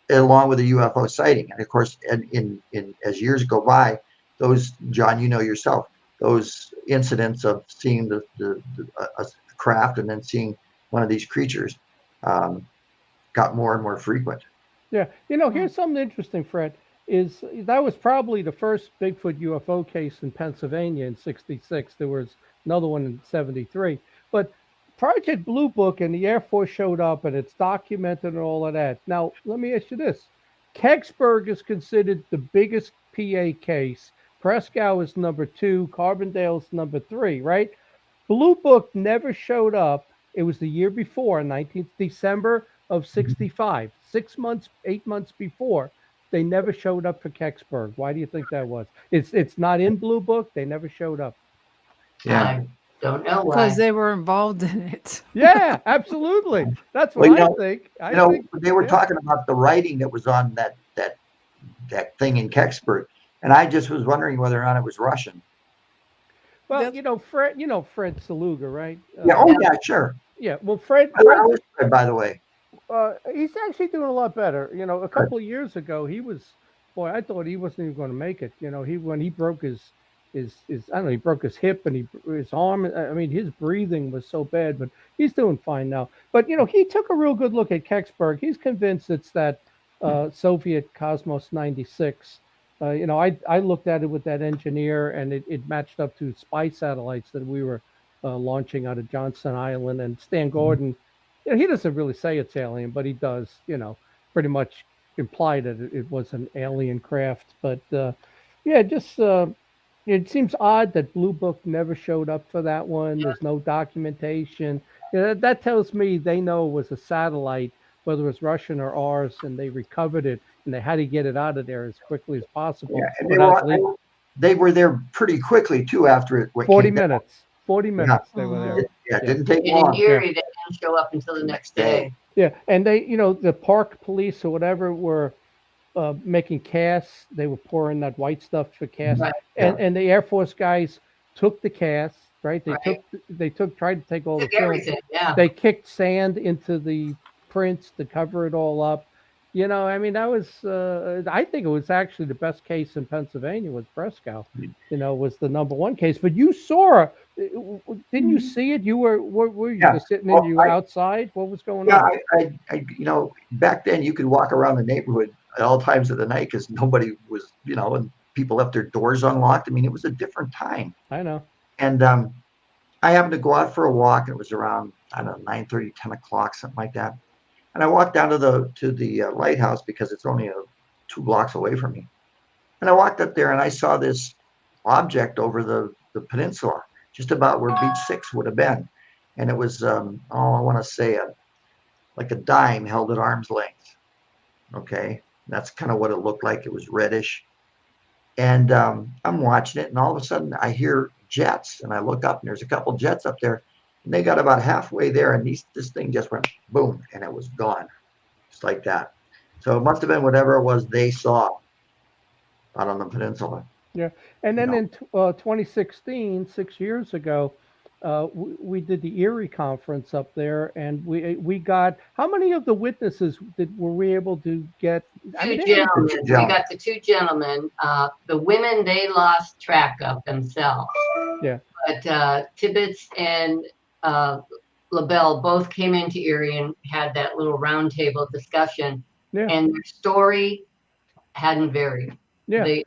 along with a UFO sighting. And of course, in as years go by, those, John, yourself, those incidents of seeing the craft and then seeing one of these creatures got more and more frequent.
Yeah. Here's something interesting, Fred, is that was probably the first Bigfoot UFO case in Pennsylvania in 1966. There was another one in 1973. But Project Blue Book and the Air Force showed up, and it's documented and all of that. Now, let me ask you this. Kecksburg is considered the biggest PA case. Presque Island is number 2. Carbondale's number 3, right? Blue Book never showed up. It was the year before, December of 1965. 8 months before. They never showed up for Kecksburg. Why do you think that was? It's not in Blue Book. They never showed up.
Yeah.
I don't know why.
Because they were involved in it.
Yeah, absolutely. That's what I think.
They were talking about the writing that was on that thing in Kecksburg, and I just was wondering whether or not it was Russian.
Well,
That's-
Fred Saluga, right?
Yeah. Yeah. Sure.
Yeah. Well, Fred,
By the way.
he's actually doing a lot better. A couple of years ago, I thought he wasn't even going to make it. When he broke his he broke his hip and his arm. I mean, his breathing was so bad, but he's doing fine now. But he took a real good look at Kecksburg. He's convinced it's that Soviet Cosmos 96. I looked at it with that engineer, and it matched up to spy satellites that we were launching out of Johnson Island. And Stan Gordon, he doesn't really say it's alien, but he does, pretty much imply that it was an alien craft. But it seems odd that Blue Book never showed up for that one. There's no documentation. That tells me they know it was a satellite, whether it was Russian or ours, and they recovered it, and they had to get it out of there as quickly as possible.
Yeah, and they were there pretty quickly too after it.
40 minutes. 40 minutes they were there.
Yeah, it didn't take
And
long.
in Erie, they didn't show up until the next day.
Yeah, and they, the park police or whatever were making casts. They were pouring that white stuff for casts,
Right.
and the Air Force guys took the casts. Right,
Right.
they tried to take all
Took
the film.
everything. Yeah.
They kicked sand into the prints to cover it all up. I mean, that was, I think it was actually the best case in Pennsylvania was Brescow, was the number one case. But you saw, didn't you see it? You were you
Yeah.
just sitting
Well,
you were outside? What was going
Yeah,
on?
back then you could walk around the neighborhood at all times of the night because nobody was, and people left their doors unlocked. I mean, it was a different time.
I know.
And I happened to go out for a walk. And it was around, I don't know, 9:30, 10 o'clock, something like that. And I walked down to the lighthouse because it's only 2 blocks away from me. And I walked up there and I saw this object over the peninsula, just about where Beach 6 would have been. And it was, I want to say like a dime held at arm's length. Okay. That's kind of what it looked like. It was reddish. And I'm watching it, and all of a sudden I hear jets, and I look up, and there's a couple jets up there, and they got about halfway there, and this thing just went boom, and it was gone, just like that. So it must have been whatever it was they saw out on the peninsula.
Yeah, and then in 2016, 6 years ago, we did the Erie conference up there, and we got how many of the witnesses were we able to get?
Two gentlemen. We got the 2 gentlemen. The women they lost track of themselves.
Yeah.
But Tibbetts and LaBelle both came into Erie and had that little roundtable discussion.
Yeah.
And their story hadn't varied.
Yeah.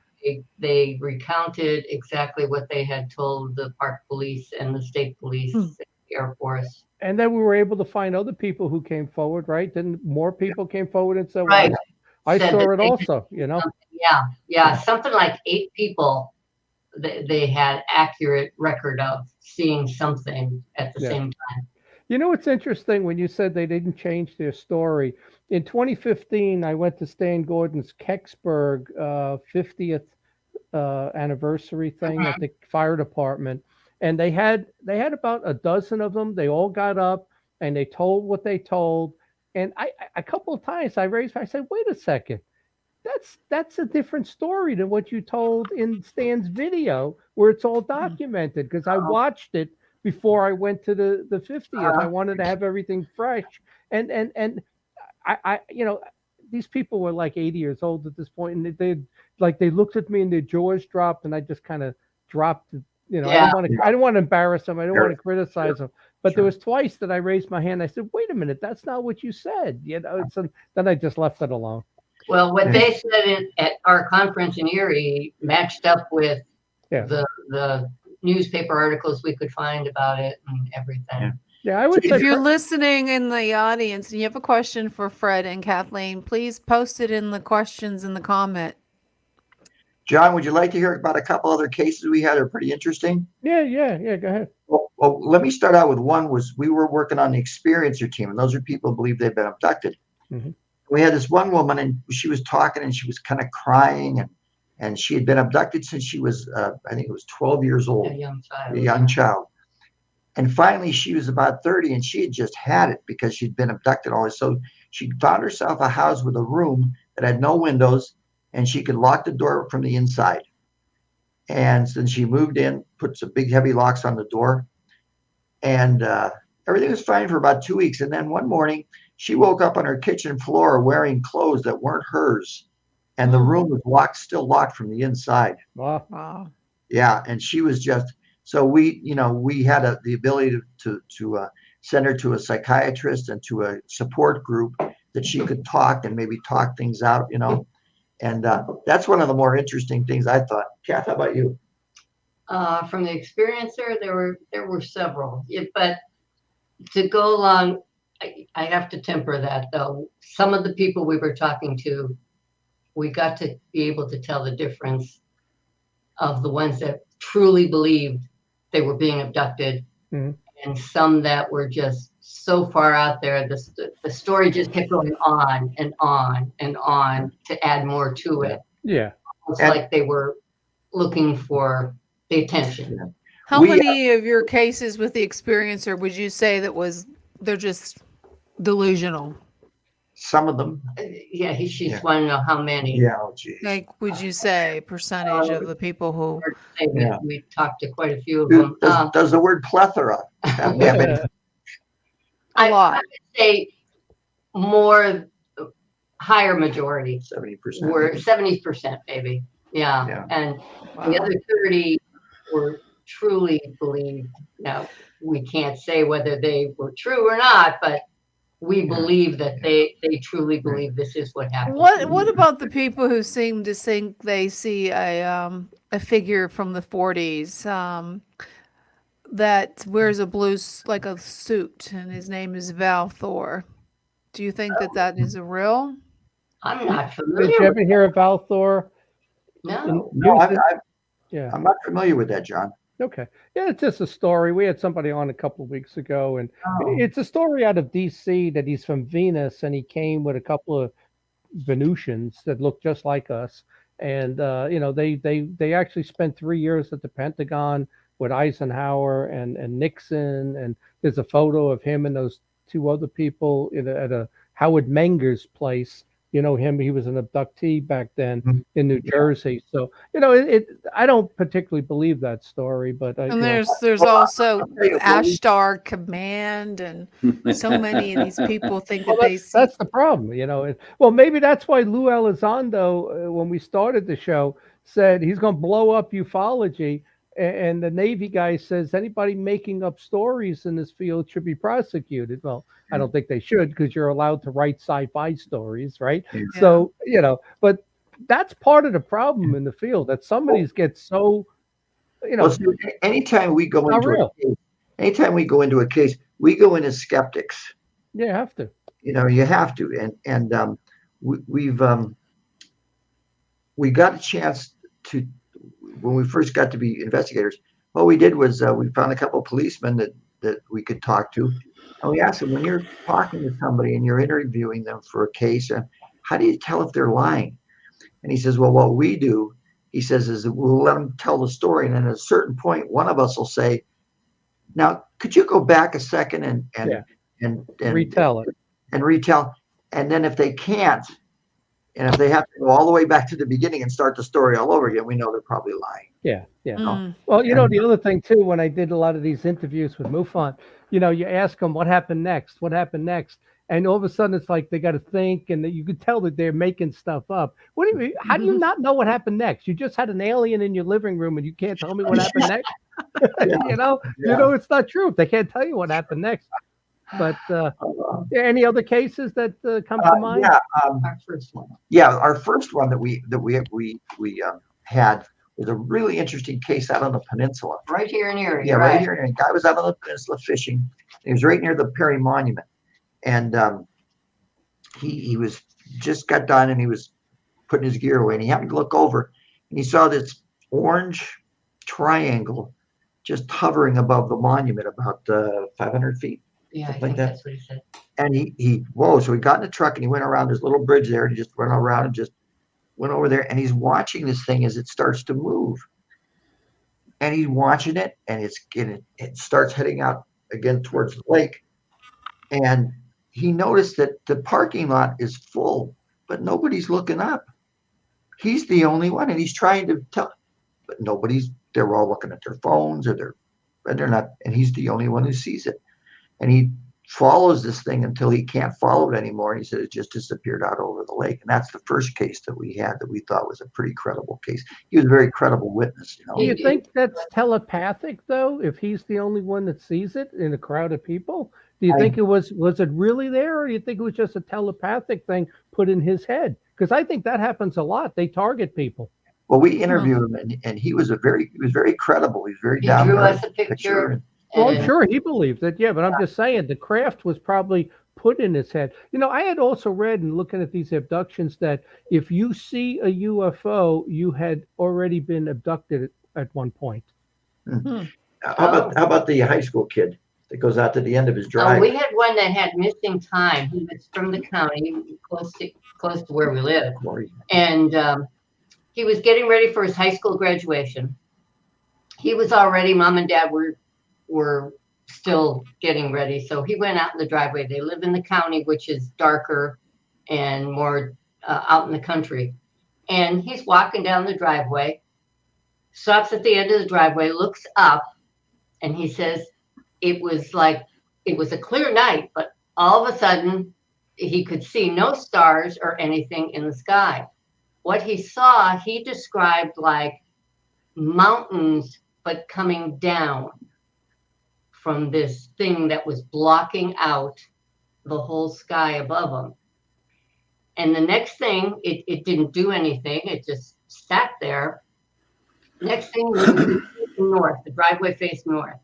They recounted exactly what they had told the park police and the state police, the Air Force.
And then we were able to find other people who came forward, right? Then more people came forward and said,
Right.
well, I saw it also,
Yeah, something like 8 people they had accurate record of seeing something at the same time.
It's interesting when you said they didn't change their story. In 2015, I went to Stan Gordon's Kecksburg 50th anniversary thing at the fire department, and they had about a dozen of them. They all got up and they told what they told. And I a couple of times I said, wait a second, that's a different story than what you told in Stan's video where it's all documented, because I watched it before I went to the 50th. I wanted to have everything fresh. And I these people were like 80 years old at this point, and they looked at me and their jaws dropped, and I just kind of dropped. I didn't want to embarrass them. I didn't want to criticize them. But there was twice that I raised my hand. I said, "Wait a minute, that's not what you said." Then I just left it alone.
Well, what they said at our conference in Erie matched up with the newspaper articles we could find about it and everything.
Yeah, I would say
if you're listening in the audience and you have a question for Fred and Kathleen, please post it in the questions in the comment.
John, would you like to hear about a couple other cases we had that are pretty interesting?
Yeah, go ahead.
Well, let me start out with one. We were working on the experiencer team, and those are people who believe they've been abducted. Mm-hmm. We had this one woman, and she was talking, and she was kind of crying, and she had been abducted since she was, I think it was 12 years old. A young child. And finally, she was about 30, and she had just had it because she'd been abducted all this. So she found herself a house with a room that had no windows, and she could lock the door from the inside. And then she moved in, put some big heavy locks on the door, and everything was fine for about 2 weeks. And then one morning, she woke up on her kitchen floor wearing clothes that weren't hers, and the room was still locked from the inside.
Wow.
Yeah, and she was just so we had the ability to send her to a psychiatrist and to a support group that she could talk and maybe talk things out, and that's one of the more interesting things I thought. Kath, how about you?
From the experiencer, there were several, but to go along, I have to temper that though. Some of the people we were talking to, we got to be able to tell the difference of the ones that truly believed they were being abducted, and some that were just so far out there. The story just kept going on and on and on to add more to it.
Yeah.
It's like they were looking for the attention.
How many of your cases with the experiencer would you say they're just delusional.
Some of them.
Yeah, she's
Yeah.
want to know how many.
Yeah. Oh, geez.
Like, would you say percentage of the people who?
We, we talked to quite a few of
Do-
them.
does the word plethora have any?
A lot.
I would say more, higher majority.
70%.
Were 70% maybe. Yeah.
Yeah.
And
Wow.
the other 30 were truly believed. Now, we can't say whether they were true or not, but we believe that they truly believe this is what happened.
What about the people who seem to think they see a figure from the 40s that wears a blue like a suit, and his name is Val Thor? Do you think that is a real?
I'm not
Did
familiar
you
with
ever hear of Val Thor?
No.
No,
Yeah.
I'm not familiar with that, John.
Okay. Yeah, it's just a story. We had somebody on a couple of weeks ago, and
Oh.
it's a story out of DC that he's from Venus, and he came with a couple of Venusians that look just like us. And they actually spent 3 years at the Pentagon with Eisenhower and Nixon. And there's a photo of him and those two other people at a Howard Menger's place. You know him; he was an abductee back then in New Jersey. So I don't particularly believe that story, but
And there's also Ashtar Command, and so many of these people think that they see.
that's the problem, Well, maybe that's why Lou Elizondo, when we started the show, said he's going to blow up ufology, and the Navy guy says anybody making up stories in this field should be prosecuted. Well, I don't think they should, because you're allowed to write sci-fi stories, right?
Yeah.
So, but that's part of the problem in the field, that somebody's get so,
Well, see, anytime we go
not
into
real.
a case, we go in as skeptics.
Yeah, you have to.
You have to, and we got a chance to, when we first got to be investigators. What we did was we found a couple of policemen that we could talk to, and we asked them, when you're talking to somebody and you're interviewing them for a case, how do you tell if they're lying? And he says, well, what we do, he says, is that we'll let them tell the story, and then at a certain point, one of us will say, now, could you go back a second and
Retell it.
and retell? And then if they can't, and if they have to go all the way back to the beginning and start the story all over again, we know they're probably lying.
Yeah.
Mm.
Well, the other thing too, when I did a lot of these interviews with Mufon, you ask them what happened next, and all of a sudden it's like they got to think, and you could tell that they're making stuff up. How do you not know what happened next? You just had an alien in your living room, and you can't tell me what happened next. It's not true. They can't tell you what happened next. But any other cases that come to mind?
Yeah,
our first one.
Yeah, our first one that we had was a really interesting case out on the peninsula.
Right here in Erie.
Yeah, right here. And a guy was out on the peninsula fishing. He was right near the Perry Monument, and he was just got done, and he was putting his gear away, and he happened to look over, and he saw this orange triangle just hovering above the monument, about 500 feet.
Yeah, I
Like
think
that.
that's what he said.
And so he got in the truck and he went around this little bridge there, and he just went around and just went over there, and he's watching this thing as it starts to move. And he's watching it, and it starts heading out again towards the lake. And he noticed that the parking lot is full, but nobody's looking up. He's the only one, and he's trying to tell, but they're all looking at their phones, and they're not, and he's the only one who sees it. And he follows this thing until he can't follow it anymore. And he said it just disappeared out over the lake. And that's the first case that we had that we thought was a pretty credible case. He was a very credible witness.
Do you think that's telepathic, though, if he's the only one that sees it in a crowd of people? Do you think was it really there, or do you think it was just a telepathic thing put in his head? Because I think that happens a lot. They target people.
Well, we interviewed him, and he was very credible. He was very down.
He drew us a picture.
Well, I'm sure he believed it, yeah, but I'm just saying the craft was probably put in his head. I had also read, and looking at these abductions, that if you see a UFO, you had already been abducted at one point.
How about the high school kid that goes out to the end of his drive?
We had one that had missing time. He was from the county, close to where we live, and he was getting ready for his high school graduation. He was already, mom and dad were still getting ready. So he went out in the driveway. They live in the county, which is darker and more out in the country. And he's walking down the driveway, stops at the end of the driveway, looks up, and he says, it was a clear night, but all of a sudden he could see no stars or anything in the sky. What he saw, he described like mountains, but coming down from this thing that was blocking out the whole sky above him. And the next thing, it didn't do anything. It just sat there. Next thing, north, the driveway faced north.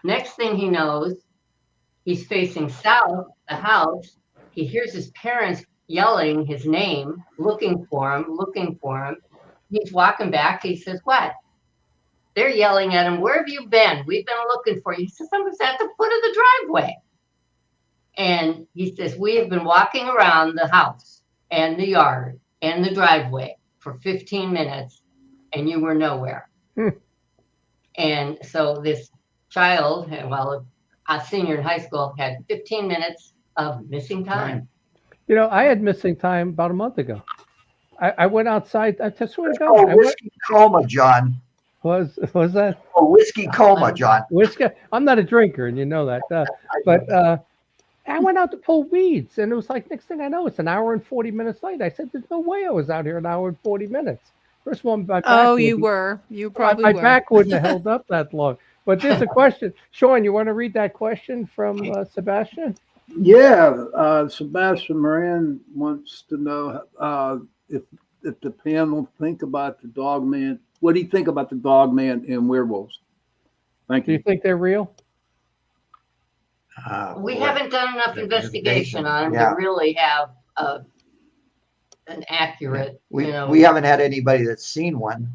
Next thing he knows, he's facing south, the house. He hears his parents yelling his name, looking for him. He's walking back. He says, what? They're yelling at him. Where have you been? We've been looking for you. He says, I was at the foot of the driveway. And he says, we have been walking around the house and the yard and the driveway for 15 minutes and you were nowhere. And so this child, well, a senior in high school, had 15 minutes of missing time.
You know, I had missing time about a month ago. I went outside. I just swear to
Oh,
God.
whiskey coma, John.
Was that
Oh, whiskey coma, John.
whiskey? I'm not a drinker, and you know that. But I went out to pull weeds, and it was like next thing I know, it's an hour and 40 minutes late. I said, "There's no way I was out here an hour and 40 minutes." First one, my back.
Oh, you were. You probably
my
were.
back wouldn't have held up that long. But there's a question, Shawn. You want to read that question from Sebastian?
Yeah, Sebastian Moran wants to know if the panel think about the dog man. What do you think about the dog man and werewolves? Thank
Do you
you.
think they're real?
We haven't done enough investigation on them
Yeah.
to really have an accurate,
We haven't had anybody that's seen one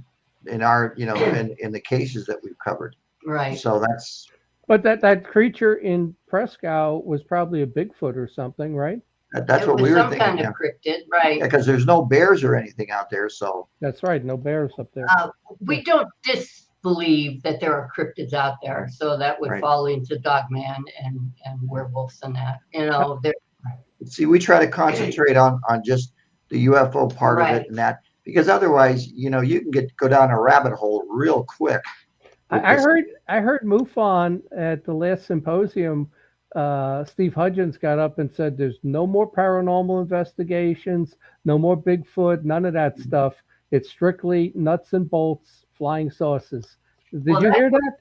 in our, in the cases that we've covered.
right.
So that's,
But that creature in Presque Island was probably a Bigfoot or something, right?
that's
It
what
was
we were
some
thinking.
kind
Yeah,
of cryptid, right?
because there's no bears or anything out there. So
That's right. No bears up there.
We don't disbelieve that there are cryptids out there, so that would
Right.
fall into dogman and werewolves and that.
see, we try to concentrate on just the UFO part of
Right.
it and that, because otherwise, you can go down a rabbit hole real quick.
I heard Mufon at the last symposium. Steve Hudgens got up and said, "There's no more paranormal investigations, no more Bigfoot, none of that stuff. It's strictly nuts and bolts, flying saucers." Did you hear that?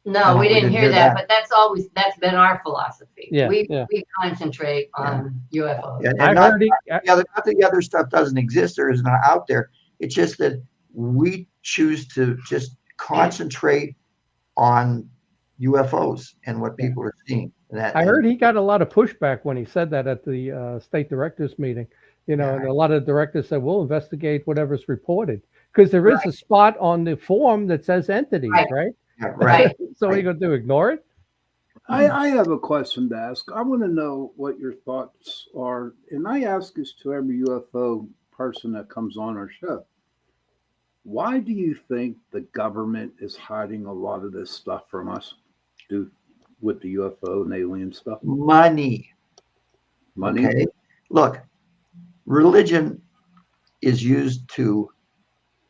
No, we didn't hear that, but that's been our philosophy.
Yeah,
We
yeah.
concentrate on UFOs.
Yeah, and
I
not,
heard he.
not that the other stuff doesn't exist or is not out there. It's just that we choose to just concentrate on UFOs and what people are seeing. And that,
I heard he got a lot of pushback when he said that at the state directors meeting. And a lot of directors said, "We'll investigate whatever's reported," because there is a spot on the form that says entities, right?
Yeah, right.
So what are you going to do? Ignore it?
I have a question to ask. I want to know what your thoughts are, and I ask this to every UFO person that comes on our show. Why do you think the government is hiding a lot of this stuff from us, with the UFO and alien stuff?
Money.
Money.
Okay. Look, religion is used to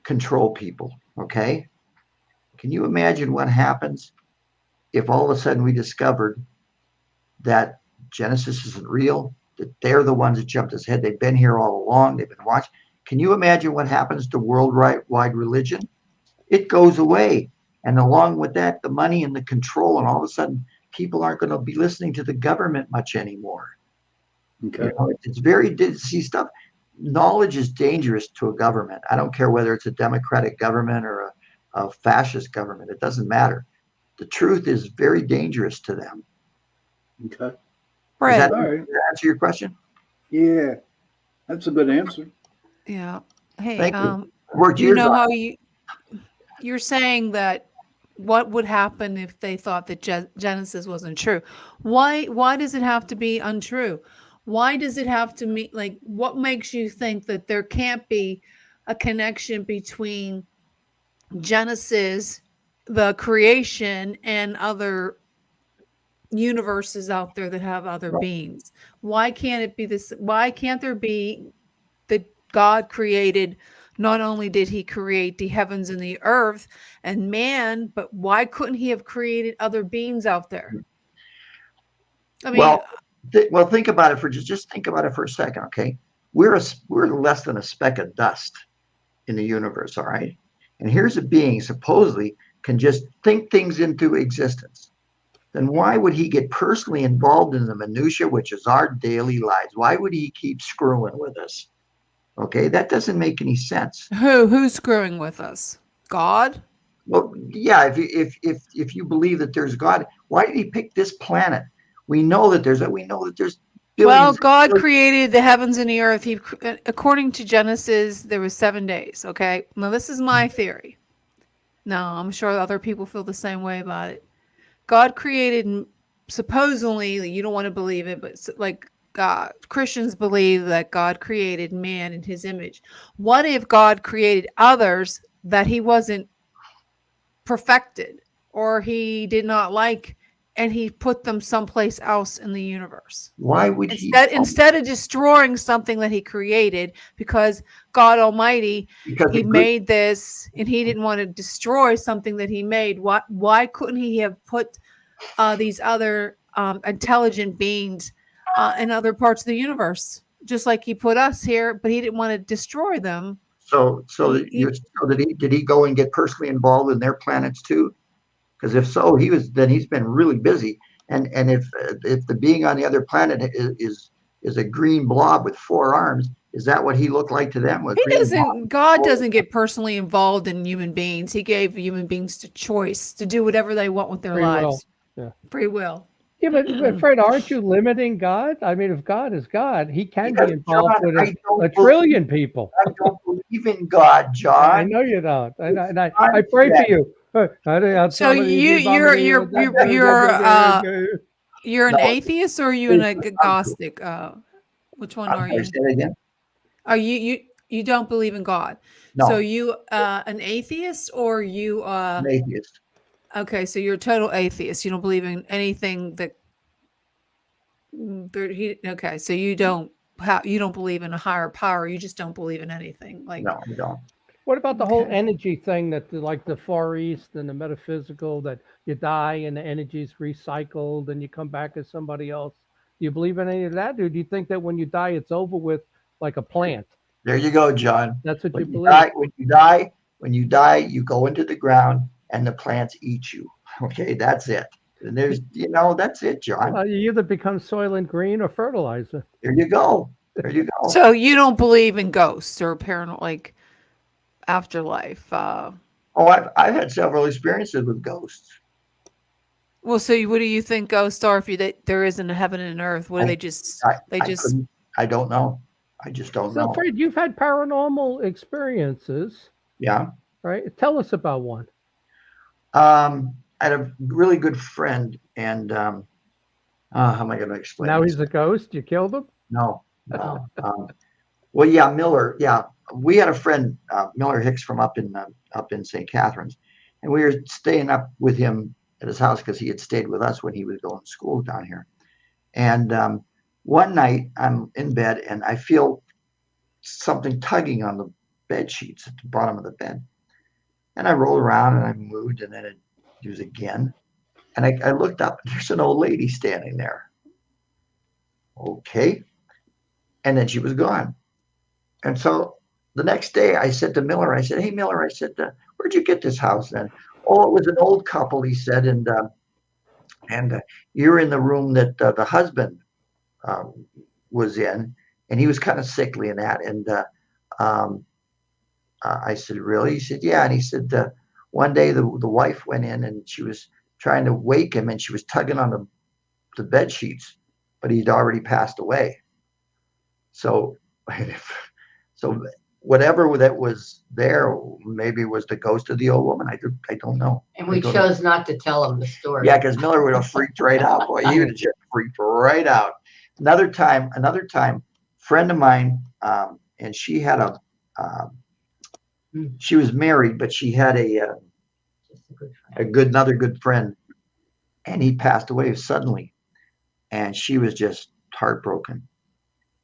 control people. Okay. Can you imagine what happens if all of a sudden we discovered that Genesis isn't real, that they're the ones that jumped us ahead? They've been here all along. They've been watching. Can you imagine what happens to worldwide religion? It goes away. And along with that, the money and the control, and all of a sudden, people aren't going to be listening to the government much anymore.
Okay.
It's very, see, stuff. Knowledge is dangerous to a government. I don't care whether it's a democratic government or a fascist government. It doesn't matter. The truth is very dangerous to them.
Okay.
Right.
Does that
All right.
answer your question?
Yeah, that's a good answer.
Yeah. Hey,
Thank you. Worked
you
years
know
on
how you're saying that what would happen if they thought that Genesis wasn't true? Why does it have to be untrue? Why does it have to mean, like, what makes you think that there can't be a connection between Genesis, the creation, and other universes out there that have other beings. Why can't it be this? Why can't there be that God created? Not only did he create the heavens and the earth and man, but why couldn't he have created other beings out there? I mean,
well, think about it for just think about it for a second, okay? We're less than a speck of dust in the universe, all right? And here's a being supposedly can just think things into existence. Then why would he get personally involved in the minutia, which is our daily lives? Why would he keep screwing with us? Okay, that doesn't make any sense.
who's screwing with us? God?
Well, yeah, if you believe that there's God, why did he pick this planet? We know that there's billions.
Well, God created the heavens and the earth. He, according to Genesis, there was 7 days. Okay, now this is my theory. Now I'm sure other people feel the same way about it. God created, supposedly, you don't want to believe it, but like God, Christians believe that God created man in his image. What if God created others that he wasn't perfected or he did not like, and he put them someplace else in the universe?
Why would
instead of destroying something that he created, because God Almighty, he made this and he didn't want to destroy something that he made. Why couldn't he have put these other intelligent beings in other parts of the universe, just like he put us here, but he didn't want to destroy them?
So did he go and get personally involved in their planets too? Because if so, he's been really busy. And if the being on the other planet is a green blob with 4 arms, is that what he looked like to them?
God doesn't get personally involved in human beings. He gave human beings the choice to do whatever they want with their lives.
Yeah.
Free will.
Yeah, but Fred, aren't you limiting God? I mean, if God is God, he can be involved with a trillion people.
I don't believe in God, John.
I know you don't. And I pray for you.
So you're an atheist, or are you an agnostic? Which one are you?
Say that again.
Are you don't believe in God?
No.
So you an atheist, or you
an atheist?
Okay, so you're a total atheist. You don't believe in anything that. Okay, so you don't believe in a higher power. You just don't believe in anything. Like,
no, we don't.
What about the whole energy thing that, like the Far East and the metaphysical, that you die and the energy's recycled and you come back as somebody else? Do you believe in any of that, or do you think that when you die, it's over with, like a plant?
There you go, John.
That's what you believe.
When you die, you go into the ground and the plants eat you. Okay, that's it. And that's it, John.
You either become Soylent Green or fertilizer.
There you go.
So you don't believe in ghosts or paranormal, like afterlife?
I've had several experiences with ghosts.
Well, so what do you think ghosts are? If there isn't a heaven and earth, what do they just?
I don't know. I just don't know.
So, Fred, you've had paranormal experiences.
Yeah.
Right. Tell us about one.
I had a really good friend, and how am I going to explain?
Now he's a ghost. You killed him?
No. Well, yeah, Miller. Yeah, we had a friend, Miller Hicks, from up in St. Catharines, and we were staying up with him at his house because he had stayed with us when he was going to school down here. And one night, I'm in bed and I feel something tugging on the bed sheets at the bottom of the bed. And I rolled around and I moved, and then it was again. And I looked up, and there's an old lady standing there. Okay. And then she was gone. And so the next day I said to Miller, I said, "Hey, Miller," I said, "where'd you get this house then?" "Oh, it was an old couple," he said. And you're in the room that the husband was in, and he was kind of sickly in that. And I said, "Really?" He said, "Yeah." And he said, one day the wife went in and she was trying to wake him, and she was tugging on the bed sheets, but he'd already passed away. So whatever that was there, maybe was the ghost of the old woman. I don't know.
And we chose not to tell him the story.
Yeah, because Miller would have freaked right out. Boy, he would have just freaked right out. Another time, friend of mine, and she had she was married, but she had another good friend. and he passed away suddenly. And she was just heartbroken.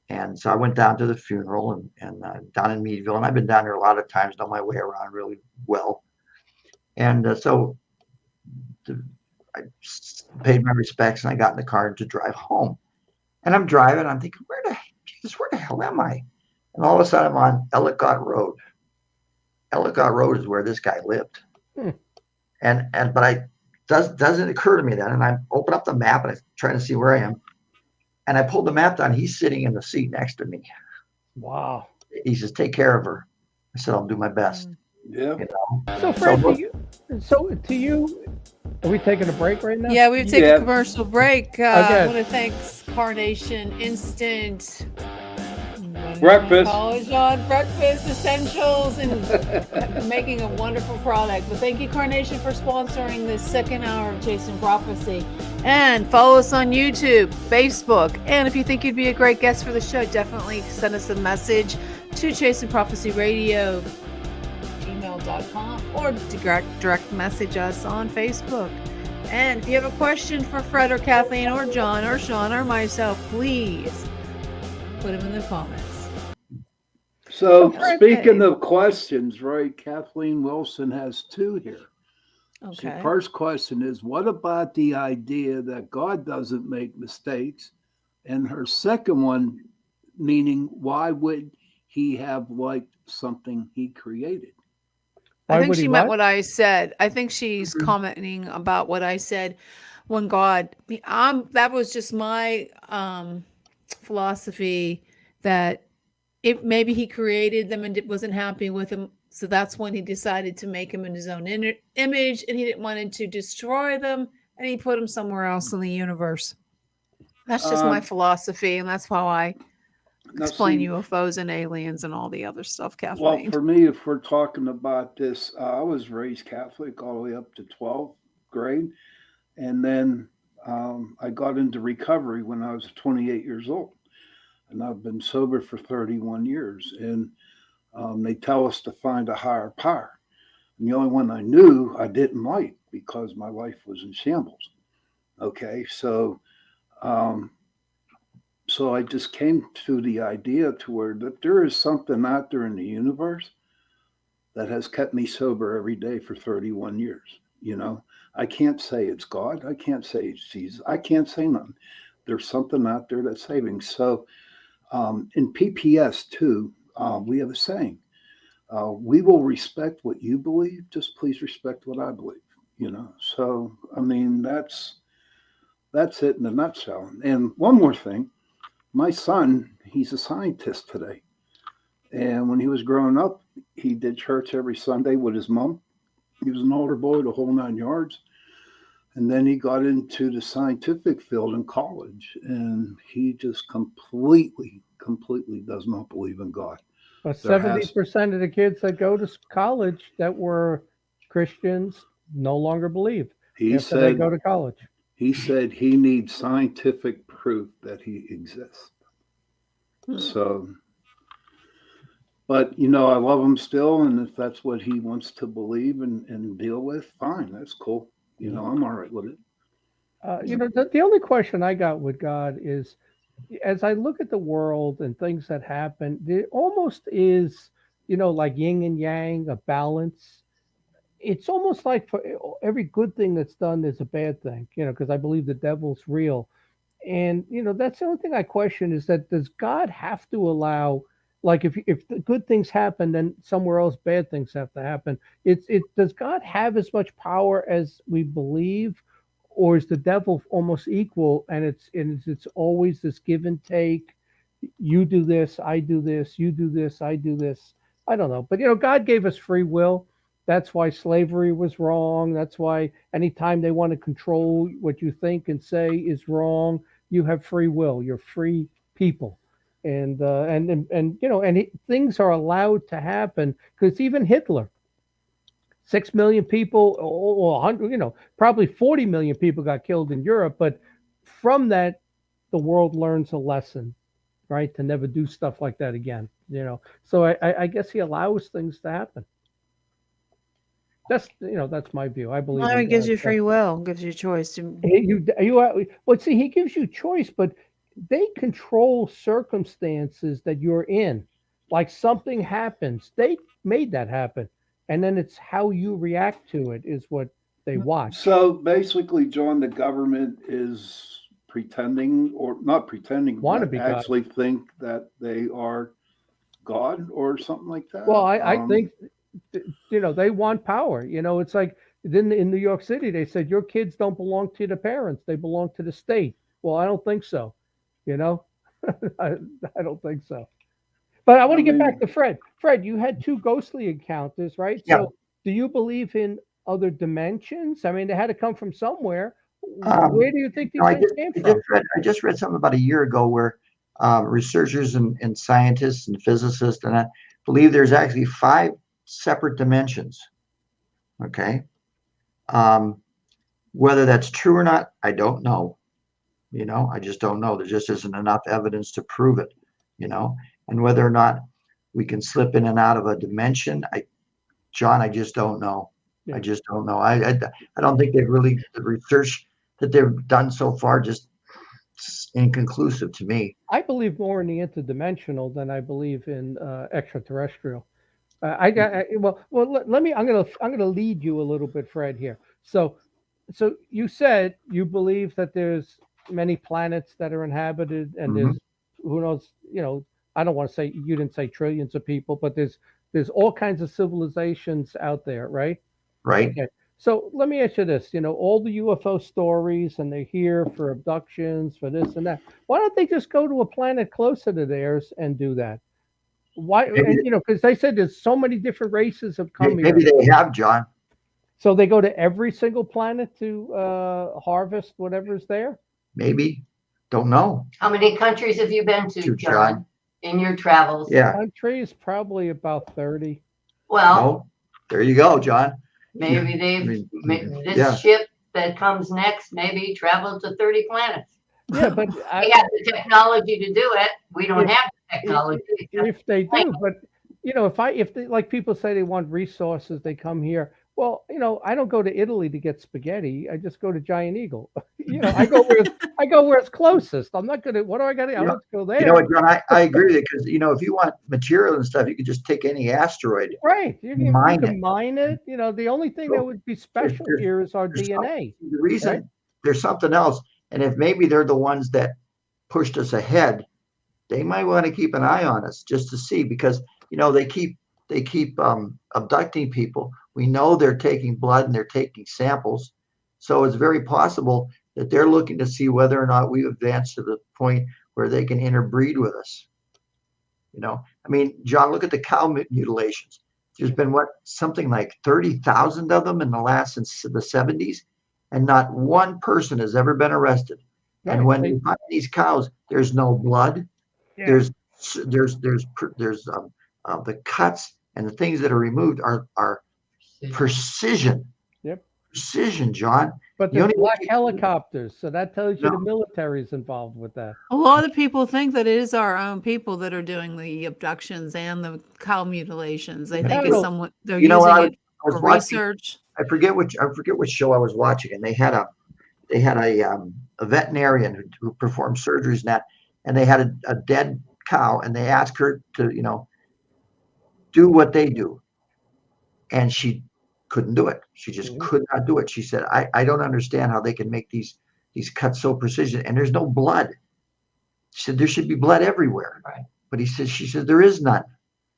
And so I went down to the funeral and down in Meadville. And I've been down there a lot of times, know my way around really well. And so I paid my respects and I got in the car to drive home. And I'm driving, I'm thinking, where the hell am I? And all of a sudden I'm on Ellicott Road. Ellicott Road is where this guy lived. But doesn't occur to me then. And I open up the map and I'm trying to see where I am. And I pulled the map down. He's sitting in the seat next to me.
Wow.
He says, take care of her. I said, I'll do my best.
Yeah.
You know?
So Fred, to you, are we taking a break right now?
Yeah, we've taken
Yeah.
a commercial break.
Okay.
I want to thank Carnation Instant.
Breakfast.
College on Breakfast Essentials and making a wonderful product. But thank you, Carnation, for sponsoring this second hour of Chasing Prophecy. And follow us on YouTube, Facebook. And if you think you'd be a great guest for the show, definitely send us a message to Chasing Prophecy Radio, gmail.com, or direct message us on Facebook. And if you have a question for Fred or Kathleen or John or Shawn or myself, please put them in the comments.
So speaking of questions, right? Kathleen Wilson has two here.
Okay.
So first question is, what about the idea that God doesn't make mistakes? And her second one, meaning, why would he have liked something he created?
I think she meant what I said. I think she's commenting about what I said when God, that was just my philosophy that if maybe he created them and wasn't happy with them. So that's when he decided to make them in his own image, and he didn't want to destroy them, and he put them somewhere else in the universe. That's just my philosophy, and that's how I explain UFOs and aliens and all the other stuff, Kathleen.
Well, for me, if we're talking about this, I was raised Catholic all the way up to 12th grade. And then I got into recovery when I was 28 years old. And I've been sober for 31 years. And they tell us to find a higher power. And the only one I knew I didn't like because my life was in shambles. Okay, so I just came to the idea to where that there is something out there in the universe that has kept me sober every day for 31 years. You know, I can't say it's God. I can't say it's Jesus. I can't say nothing. There's something out there that's saving. So in PPS too, we have a saying, we will respect what you believe. Just please respect what I believe, you know? So, I mean, that's it in a nutshell. And one more thing, my son, he's a scientist today. And when he was growing up, he did church every Sunday with his mom. He was an older boy, the whole 9 yards. And then he got into the scientific field in college. And he just completely does not believe in God.
But 70% of the kids that go to college that were Christians no longer believe.
He
after
said
they go to college.
He said he needs scientific proof that he exists. So, but, you know, I love him still. And if that's what he wants to believe and deal with, fine, that's cool. You know, I'm all right with it.
You know, the only question I got with God is, as I look at the world and things that happen, there almost is, you know, like yin and yang, a balance. It's almost like for every good thing that's done, there's a bad thing, you know, because I believe the devil's real. And, you know, that's the only thing I question is that does God have to allow, like if the good things happen, then somewhere else bad things have to happen. Does God have as much power as we believe, or is the devil almost equal? And it's always this give and take. You do this, I do this, you do this, I do this. I don't know. But, you know, God gave us free will. That's why slavery was wrong. That's why anytime they want to control what you think and say is wrong, you have free will. You're free people. And you know, things are allowed to happen because even Hitler, 6 million people, or 100, you know, probably 40 million people got killed in Europe. But from that, the world learns a lesson, right? To never do stuff like that again, you know. So I guess he allows things to happen. That's that's my view. I believe
Well, it
in
gives
God.
you free will, gives you choice to.
Well, see, he gives you choice, but they control circumstances that you're in. Like something happens, they made that happen, and then it's how you react to it is what they watch.
So basically, John, the government is pretending, or not pretending,
Want to
but
be God.
actually think that they are God or something like that.
Well, I think they want power. It's like in New York City, they said your kids don't belong to the parents; they belong to the state. Well, I don't think so. You know, I, I don't think so. But I want to get back to Fred. Fred, you had two ghostly encounters, right?
Yeah.
So, do you believe in other dimensions? I mean, they had to come from somewhere. Where do you think these
No,
things came from?
I just read something about a year ago where researchers and scientists and physicists and I believe there's actually 5 separate dimensions. Okay. Whether that's true or not, I don't know. I just don't know. There just isn't enough evidence to prove it, and whether or not we can slip in and out of a dimension, John, I just don't know.
Yeah.
I just don't know. I don't think the research that they've done so far just inconclusive to me.
I believe more in the interdimensional than I believe in extraterrestrial. Let me. I'm gonna lead you a little bit, Fred. Here. So you said you believe that there's many planets that are inhabited, and there's who knows. I don't want to say you didn't say trillions of people, but there's all kinds of civilizations out there, right?
Right.
Okay. So let me ask you this: all the UFO stories, and they're here for abductions, for this and that. Why don't they just go to a planet closer to theirs and do that? Why?
Maybe,
And because they said there's so many different races have come here.
maybe they have, John.
So they go to every single planet to harvest whatever's there?
Maybe. Don't know.
How many countries have you been to,
To
John,
John.
in your travels?
Yeah.
Countries, probably about 30.
Well,
No. There you go, John.
maybe this ship that comes next maybe traveled to 30 planets.
Yeah, but
They have the technology to do it. We don't have the technology.
if they do, but if they, like people say they want resources, they come here. Well, I don't go to Italy to get spaghetti. I just go to Giant Eagle. I go where it's closest. I'm not gonna. What do I got to? I want to go there.
You know what, John? I agree with you because if you want material and stuff, you could just take any asteroid.
Right. You can mine it. The only thing
So,
that would be special here is our DNA.
The reason
right?
there's something else, and if maybe they're the ones that pushed us ahead, they might want to keep an eye on us just to see because they keep abducting people. We know they're taking blood and they're taking samples, so it's very possible that they're looking to see whether or not we've advanced to the point where they can interbreed with us. I mean, John, look at the cow mutilations. There's been something like 30,000 of them in the last since the 70s, and not one person has ever been arrested.
Right.
And when you find these cows, there's no blood.
Yeah.
There's the cuts and the things that are removed are precision.
Yep.
Precision, John.
But there's black helicopters, so that tells you the military's involved with that.
A lot of people think that it is our own people that are doing the abductions and the cow mutilations. They think it's someone they're using it for research.
I forget which show I was watching, and they had a veterinarian who performed surgeries and they had a dead cow, and they asked her to do what they do, and she couldn't do it. She just could not do it. She said, I don't understand how they can make these cuts so precision, and there's no blood. She said there should be blood everywhere.
Right.
But she said there is none.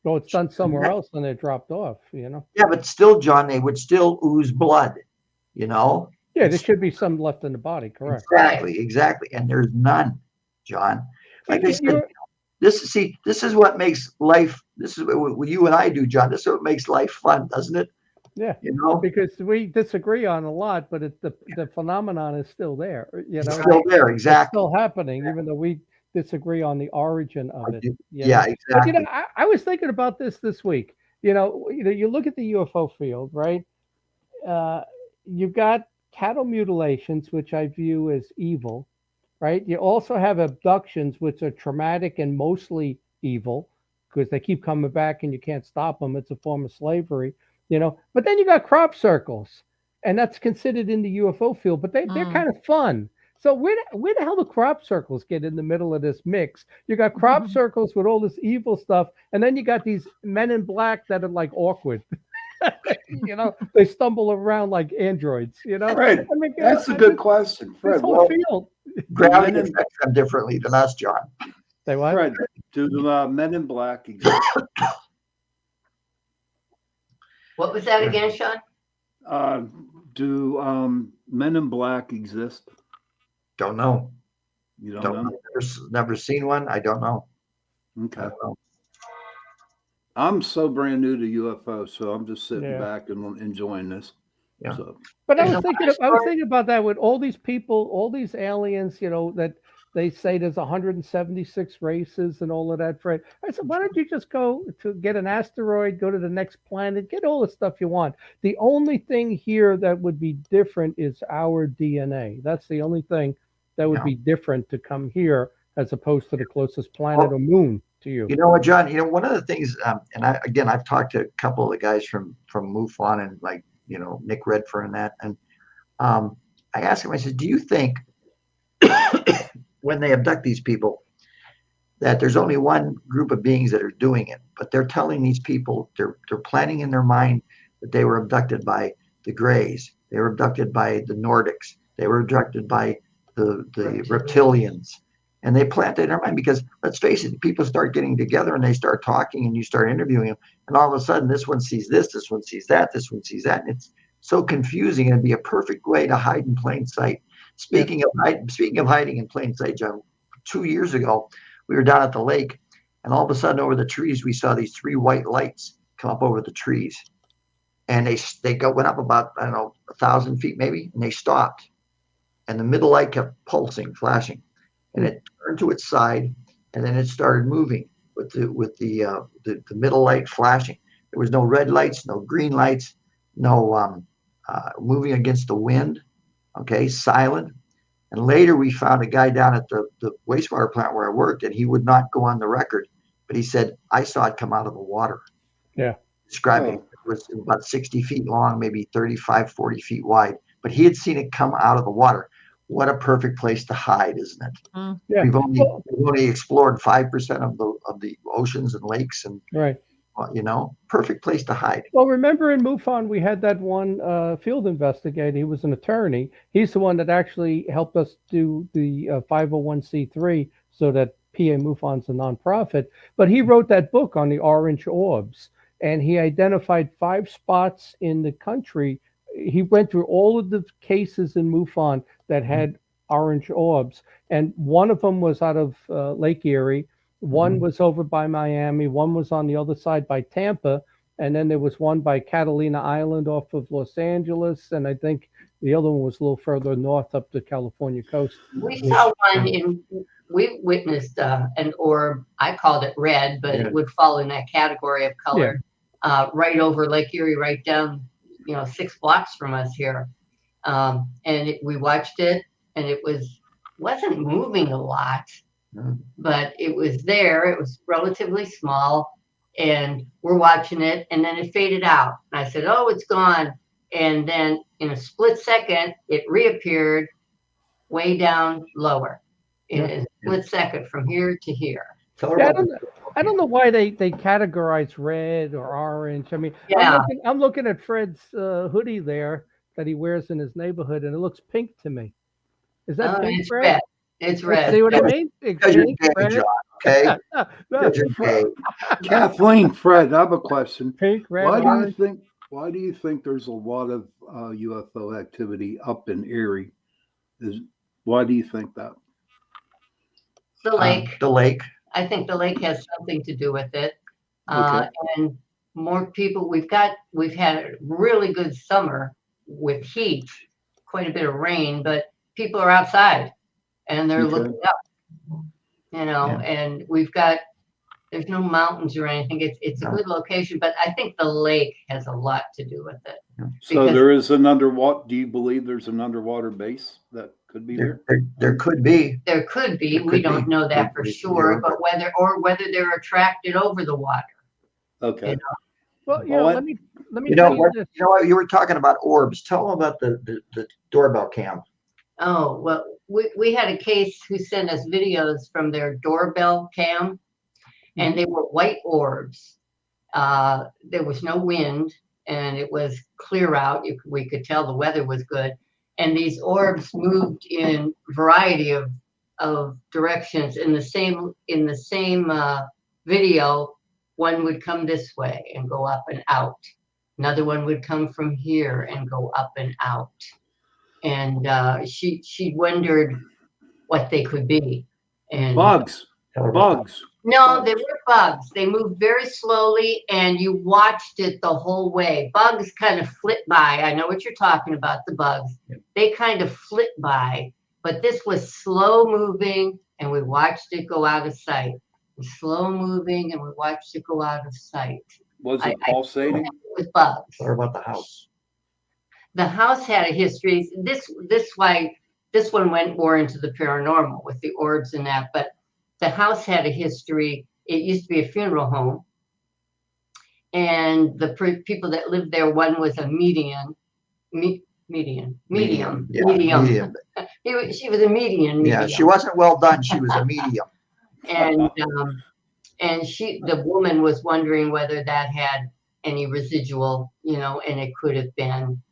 Well, it's done somewhere else and they're dropped off,
Yeah, but still, John, they would still ooze blood,
Yeah, there should be some left in the body, correct.
Exactly. And there's none, John. Like I said, this is what makes life, this is what you and I do, John. This is what makes life fun, doesn't it?
Yeah, because we disagree on a lot, but the phenomenon is still there.
It's still there, exactly.
It's still happening, even though we disagree on the origin of it.
Yeah, exactly.
But, I was thinking about this week. You look at the UFO field, right? You've got cattle mutilations, which I view as evil, right? You also have abductions, which are traumatic and mostly evil because they keep coming back and you can't stop them. It's a form of slavery. But then you got crop circles, and that's considered in the UFO field, but they're
Mm.
kind of fun. So where the hell do crop circles get in the middle of this mix? You got crop circles with all this evil stuff, and then you got these men in black that are like awkward. They stumble around like androids.
Fred, that's a good question.
This
Fred,
whole field.
Gravity affects them differently than us, John.
Say what?
Fred, do the Men in Black exist?
What was that again, Shawn?
Do Men in Black exist?
Don't know.
You don't know?
Never seen one. I don't know.
Okay.
I don't know.
I'm so brand new to UFO, so I'm just sitting
Yeah.
back and enjoying this.
Yeah.
So,
But I
There's
was
a lot
thinking,
of
I was
stories.
thinking about that with all these people, all these aliens, that they say there's 176 races and all of that. Fred, I said, why don't you just go to get an asteroid, go to the next planet, get all the stuff you want. The only thing here that would be different is our DNA. That's the only thing that would be different to come here as opposed to the closest planet or moon to you.
You know what, John? One of the things, and I've talked to a couple of the guys from Mufon and like Nick Redfern and that, and I asked him. I said, "Do you think when they abduct these people that there's only one group of beings that are doing it, but they're telling these people they're planning in their mind that they were abducted by the Greys, they were abducted by the Nordics, they were abducted by the reptilians." And they plant that in their mind because, let's face it, people start getting together and they start talking and you start interviewing them. And all of a sudden, this one sees this one sees that, this one sees that. And it's so confusing. It'd be a perfect way to hide in plain sight. Speaking of hiding in plain sight, John, 2 years ago, we were down at the lake and all of a sudden over the trees, we saw these 3 white lights come up over the trees. And they went up about, 1,000 feet maybe, and they stopped. And the middle light kept pulsing, flashing. And it turned to its side, and then it started moving with the middle light flashing. There was no red lights, no green lights, no moving against the wind. Okay, silent. And later we found a guy down at the wastewater plant where I worked, and he would not go on the record, but he said, "I saw it come out of the water."
Yeah.
Describing it was about 60 feet long, maybe 35, 40 feet wide, but he had seen it come out of the water. What a perfect place to hide, isn't it?
Mm.
Yeah.
We've only explored 5% of the oceans and lakes, and
Right.
Perfect place to hide.
Well, remember in MUFON, we had that one field investigator. He was an attorney. He's the one that actually helped us do the 501c3 so that PA MUFON's a nonprofit. But he wrote that book on the orange orbs, and he identified 5 spots in the country. He went through all of the cases in MUFON that had orange orbs, and one of them was out of Lake Erie. One was over by Miami. One was on the other side by Tampa. And then there was one by Catalina Island off of Los Angeles. And I think the other one was a little further north up the California coast.
We saw one we witnessed an orb. I called it red, but it would fall in that category of color. Right over Lake Erie, right down, 6 blocks from us here. And we watched it, and it wasn't moving a lot. But it was there. It was relatively small, and we're watching it, and then it faded out. And I said, "Oh, it's gone." And then in a split second, it reappeared way down lower in a split second from here to here.
Yeah, I don't know why they categorize red or orange. I mean, I'm looking at Fred's hoodie there that he wears in his neighborhood, and it looks pink to me. Is that pink,
it's
Fred?
red. It's red.
See what I mean?
Because you're gay, John, okay? Because you're gay.
Kathleen, Fred, I have a question.
Pink, red,
Why do you think there's a lot of UFO activity up in Erie? Why do you think that?
The lake.
The lake.
I think the lake has something to do with it.
Okay.
And more people. We've had a really good summer with heat, quite a bit of rain, but people are outside and they're looking up, and there's no mountains or anything. It's a good location, but I think the lake has a lot to do with it.
So there is an underwater. Do you believe there's an underwater base that could be there?
There could be.
There could be. We don't know that for sure, but whether they're attracted over the water.
Okay.
Well,
Well,
let me
You
tell
know
you
what?
this.
You know what? You were talking about orbs. Tell them about the doorbell cam.
Oh, well, we had a case who sent us videos from their doorbell cam, and they were white orbs. There was no wind, and it was clear out. We could tell the weather was good, and these orbs moved in variety of directions. In the same video, one would come this way and go up and out. Another one would come from here and go up and out. And she wondered what they could be. And
Bugs.
Tell her about
Bugs.
no, they were bugs. They moved very slowly, and you watched it the whole way. Bugs kind of flit by. I know what you're talking about, the bugs. They kind of flit by, but this was slow moving, and we watched it go out of sight. Slow moving, and we watched it go out of sight.
Was it pulsating?
With bugs.
Tell her about the house.
The house had a history. This one went more into the paranormal with the orbs and that, but the house had a history. It used to be a funeral home, and the people that lived there, one was a medium. She was a medium.
Yeah, she wasn't well done. She was a medium.
And the woman was wondering whether that had any residual, and it could have been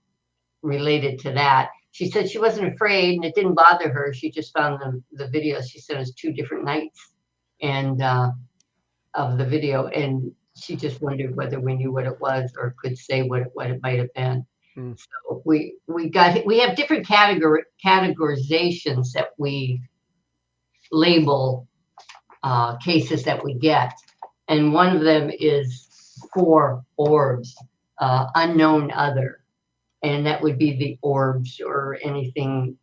related to that. She said she wasn't afraid, and it didn't bother her. She just found the video. She said it was 2 different nights and of the video, and she just wondered whether we knew what it was or could say what it might have been. So we have different categorizations that we label cases that we get, and one of them is 4 orbs, unknown other. And that would be the orbs or anything.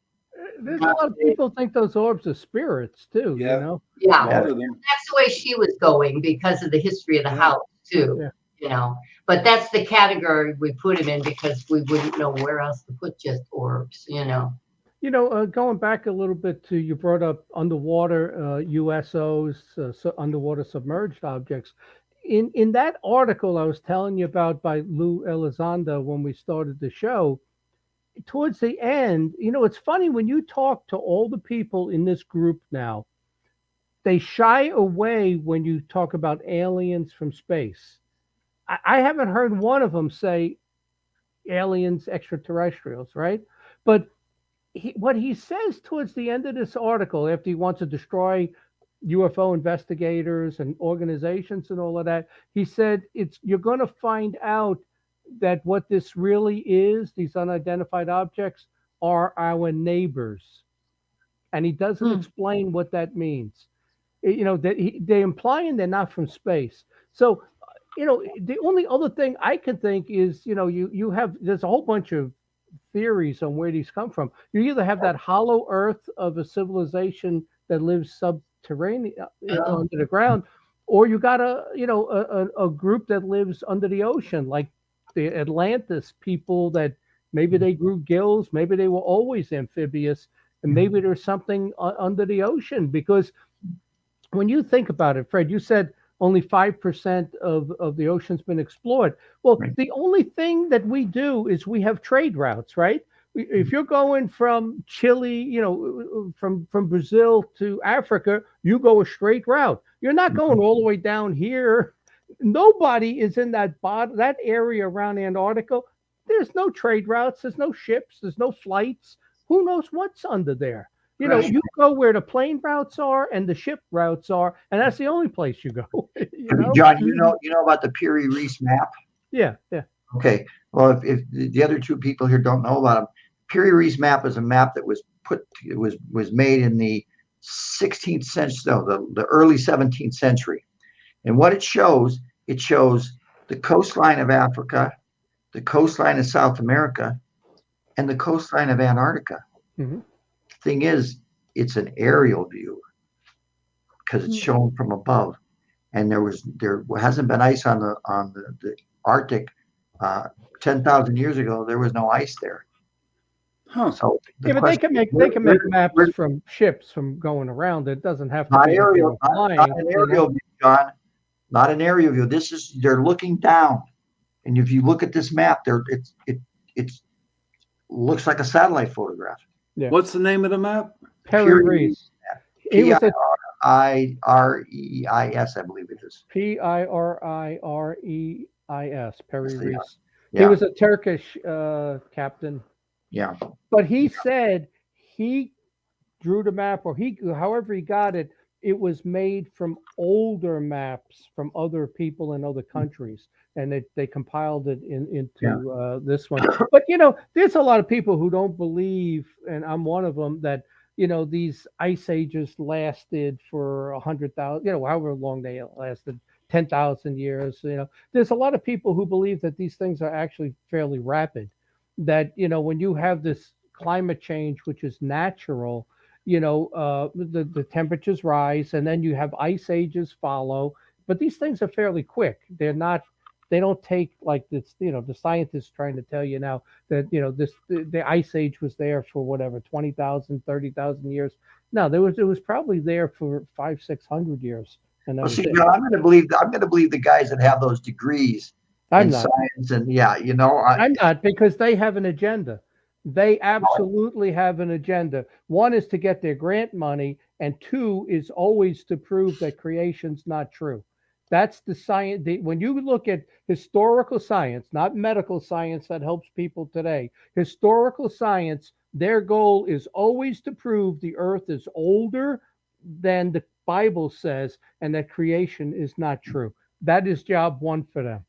There's a lot of people think those orbs are spirits too.
Yeah.
Yeah,
A lot of them.
that's the way she was going because of the history of the house too.
Yeah.
But that's the category we put them in because we wouldn't know where else to put just orbs.
Going back a little bit to, you brought up underwater USOs, underwater submerged objects. In that article I was telling you about by Lou Elizondo when we started the show, towards the end, it's funny when you talk to all the people in this group now, they shy away when you talk about aliens from space. I haven't heard one of them say aliens, extraterrestrials, right? But what he says towards the end of this article, after he wants to destroy UFO investigators and organizations and all of that, he said you're going to find out that what this really is, these unidentified objects, are our neighbors, and he doesn't explain what that means. That they're implying they're not from space. So the only other thing I can think is there's a whole bunch of theories on where these come from. You either have that hollow earth of a civilization that lives subterranean under the ground, or you got a group that lives under the ocean, like the Atlantis people, that maybe they grew gills, maybe they were always amphibious, and maybe there's something under the ocean. Because when you think about it, Fred, you said only 5% of the ocean's been explored. Well, the only thing that we do is we have trade routes, right? If you're going from Chile, from Brazil to Africa, you go a straight route. You're not going all the way down here. Nobody is in that area around Antarctica. There's no trade routes. There's no ships. There's no flights. Who knows what's under there? You go where the plane routes are and the ship routes are, and that's the only place you go.
John, you know about the Piri Reis map?
Yeah.
Okay. Well, if the other 2 people here don't know about them, Piri Reis map is a map that was made in the 16th century, the early 17th century. And what it shows the coastline of Africa, the coastline of South America, and the coastline of Antarctica.
Mm-hmm.
Thing is, it's an aerial view because it's shown from above, and there hasn't been ice on the Arctic 10,000 years ago. There was no ice there.
Huh.
So
but they can make maps from ships from going around. It doesn't have to
not
be
aerial,
flying.
not an aerial view, John. Not an aerial view. They're looking down. And if you look at this map, it looks like a satellite photograph.
Yeah.
What's the name of the map?
Perry Reese. He was a
Pireis, I believe it is.
Pireis, Perry
Yeah.
Reese. He
Yeah,
was a Turkish captain.
yeah.
But he said he drew the map, or however he got it, it was made from older maps from other people in other countries, and they compiled it into this one. But there's a lot of people who don't believe, and I'm one of them, that these ice ages lasted for 100,000, however long they lasted, 10,000 years. There's a lot of people who believe that these things are actually fairly rapid. That when you have this climate change, which is natural, the temperatures rise, and then you have ice ages follow. But these things are fairly quick. They don't take like this. The scientists trying to tell you now that the ice age was there for whatever 20,000, 30,000 years. No, it was probably there for 500-600 years. And that
Well,
was
see,
it.
John, I'm going to believe the guys that have those degrees
I'm
in
not.
science, and
I'm not, because they have an agenda. They absolutely have an agenda. One is to get their grant money, and two is always to prove that creation's not true. That's the science. When you look at historical science, not medical science that helps people today, historical science, their goal is always to prove the earth is older than the Bible says, and that creation is not true. That is job one for them.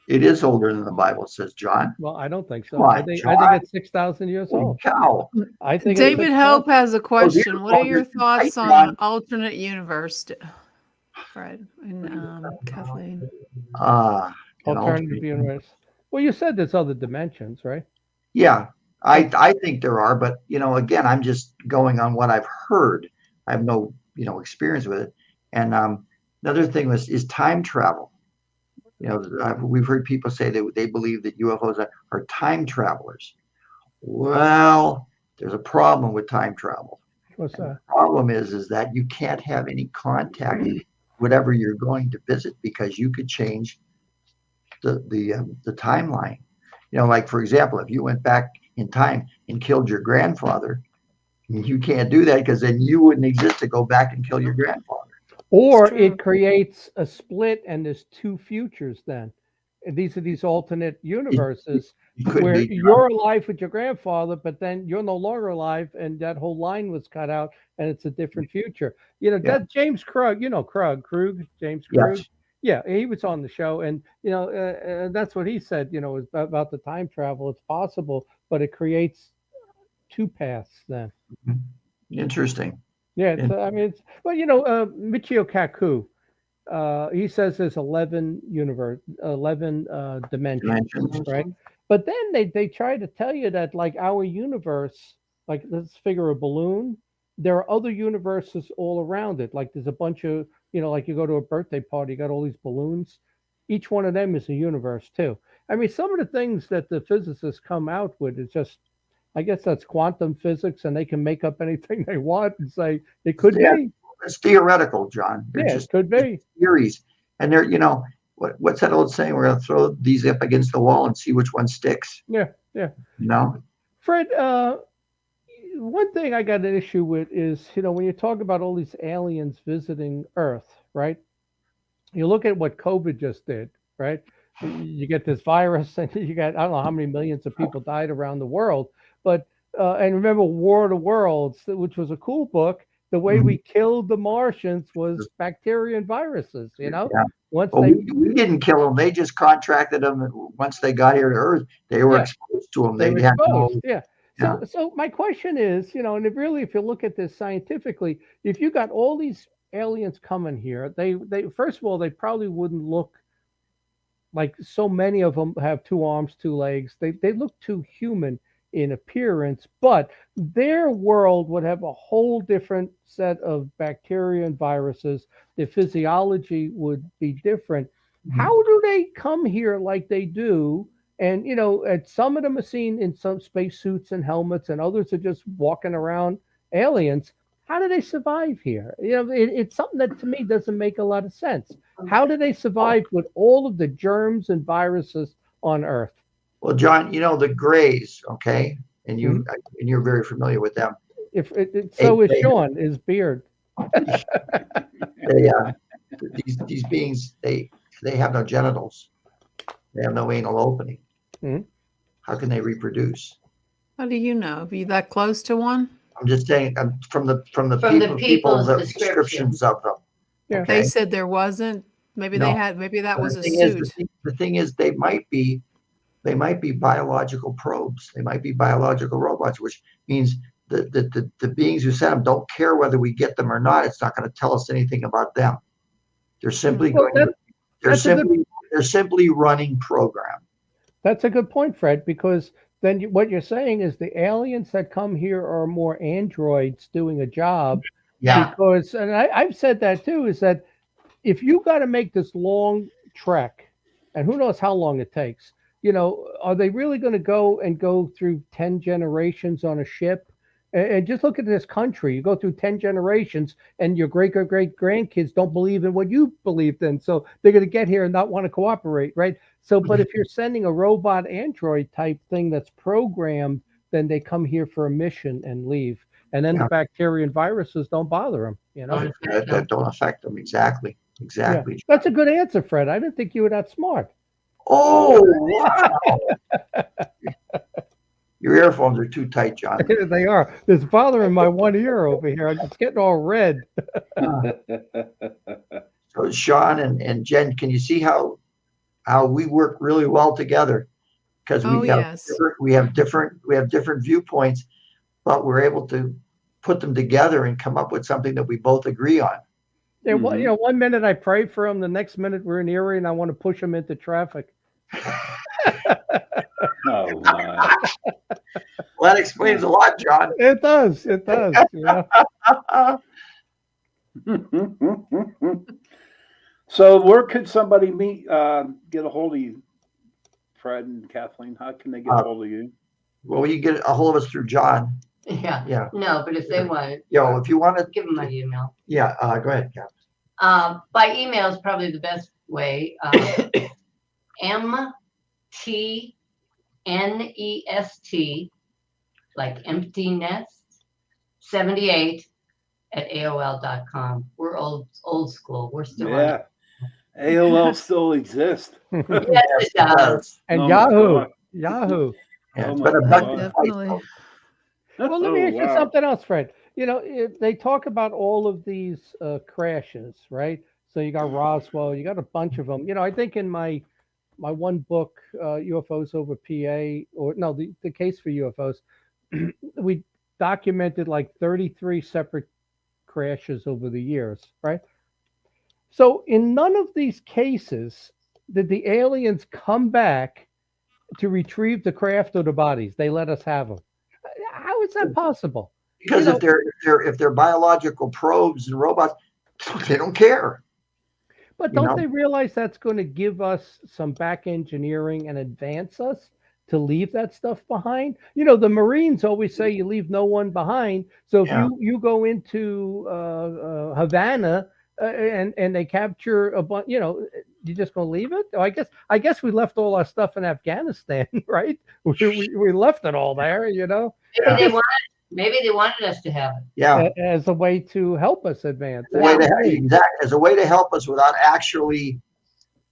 it is older than the Bible says, John.
Well, I don't think so.
Come on,
I think
John.
it's 6,000 years
Holy
old.
cow.
I think
David
it's
Hope has a
here's
question. What are your
Walter
thoughts
White,
on
John.
an alternate universe, Fred and Kathleen?
An
alternative universe. Well, you said there's other dimensions, right?
Yeah, I think there are, but again, I'm just going on what I've heard. I have no experience with it. And another thing is time travel. We've heard people say that they believe that UFOs are time travelers. Well, there's a problem with time travel.
What's
And
that?
the problem is that you can't have any contact with whatever you're going to visit, because you could change the timeline. Like, for example, if you went back in time and killed your grandfather, you can't do that, because then you wouldn't exist to go back and kill your grandfather.
Or
true.
it creates a split, and there's two futures then. And these are these alternate universes
It could
where
be.
you're alive with your grandfather, but then you're no longer alive, and that whole line was cut out, and it's a different future. That James Krug, James Krug.
Yes.
Yeah, he was on the show, and that's what he said. Is about the time travel. It's possible, but it creates two paths then.
Interesting.
Yeah, it's Michio Kaku. He says there's 11 dimensions, right? But then they try to tell you that, like, our universe, like, let's figure a balloon, there are other universes all around it. Like, there's a bunch of, like, you go to a birthday party, you got all these balloons. Each one of them is a universe too. I mean, some of the things that the physicists come out with is just, I guess that's quantum physics, and they can make up anything they want and say it could be.
It's theoretical, John. They're
It could be.
theories. And they're, what's that old saying? We're going to throw these up against the wall and see which one sticks.
Yeah. Fred, one thing I got an issue with is, when you talk about all these aliens visiting Earth, right? You look at what COVID just did, right? You get this virus, and you got, I don't know how many millions of people died around the world. But, and remember War of the Worlds, which was a cool book. The way we killed the Martians was bacteria and viruses,
Yeah.
Once
we didn't kill them. They just contracted them. And once they got here to Earth, they were exposed to them.
they were
had
exposed.
no,
So my question is, and really, if you look at this scientifically, if you got all these aliens coming here, they first of all, they probably wouldn't look like, so many of them have 2 arms, 2 legs. They look too human in appearance, but their world would have a whole different set of bacteria and viruses. Their physiology would be different. How do they come here like they do? And some of them are seen in some spacesuits and helmets, and others are just walking around aliens. how do they survive here? It's something that to me doesn't make a lot of sense. How do they survive with all of the germs and viruses on Earth?
Well, John, the Greys, okay, and you're very familiar with them.
So is Shawn, his beard.
These beings, they have no genitals. They have no anal opening.
Mhm.
How can they reproduce?
How do you know? Are you that close to one?
I'm just saying, from the
people's
the descriptions of them.
Yeah.
They
Okay?
said there wasn't. Maybe
No.
they had. Maybe that
But
was a
the thing is,
suit.
the thing is, they might be biological probes. They might be biological robots, which means the beings who sent them don't care whether we get them or not. It's not going to tell us anything about them. They're simply they're simply running program.
That's a good point, Fred, because then what you're saying is the aliens that come here are more androids doing a job.
Yeah.
Because, and I've said that too, is that if you got to make this long trek, and who knows how long it takes, are they really going to go through 10 generations on a ship? And just look at this country. You go through 10 generations and your great grandkids don't believe in what you believed in. So they're going to get here and not want to cooperate, right? So, but if you're sending a robot android type thing that's programmed, then they come here for a mission and leave. And then the bacteria and viruses don't bother them,
That don't affect them. Exactly.
Yeah. That's a good answer, Fred. I didn't think you were that smart.
Oh, wow. Your earphones are too tight, John.
They are. It's bothering my one ear over here. It's getting all red.
So Shawn and Jen, can you see how we work really well together? Because we have different viewpoints, but we're able to put them together and come up with something that we both agree on.
Yeah, well, one minute I pray for them, the next minute we're in Erie and I want to push them into traffic.
Oh my!
Well, that explains a lot, John.
It does.
So, where could somebody get a hold of you, Fred and Kathleen? How can they get a hold of you?
Well, you can get a hold of us through John.
Yeah. No, but if they want it,
if you want to
give them my email.
Yeah, go ahead, Kath.
By email is probably the best way. MTNEST, like empty nest, 78 at AOL.com. We're old school. We're still on.
AOL still exists.
Yes, it does.
And Yahoo.
Yeah, it's
my
been a
God.
Definitely.
Well, let me ask you something else, Fred. They talk about all of these crashes, right? So you got Roswell, you got a bunch of them. I think in my one book, UFOs over PA, or no, the case for UFOs, we documented like 33 separate crashes over the years, right? So in none of these cases did the aliens come back to retrieve the craft or the bodies. They let us have them. How is that possible?
Because if they're biological probes and robots, they don't care.
But don't they realize that's going to give us some back engineering and advance us to leave that stuff behind? The Marines always say you leave no one behind. So if you go into Havana and they capture a bunch, you're just going to leave it? I guess we left all our stuff in Afghanistan, right? We left it all there,
Maybe they wanted us to have it.
Yeah,
as a way to help us advance.
As a way to help us without actually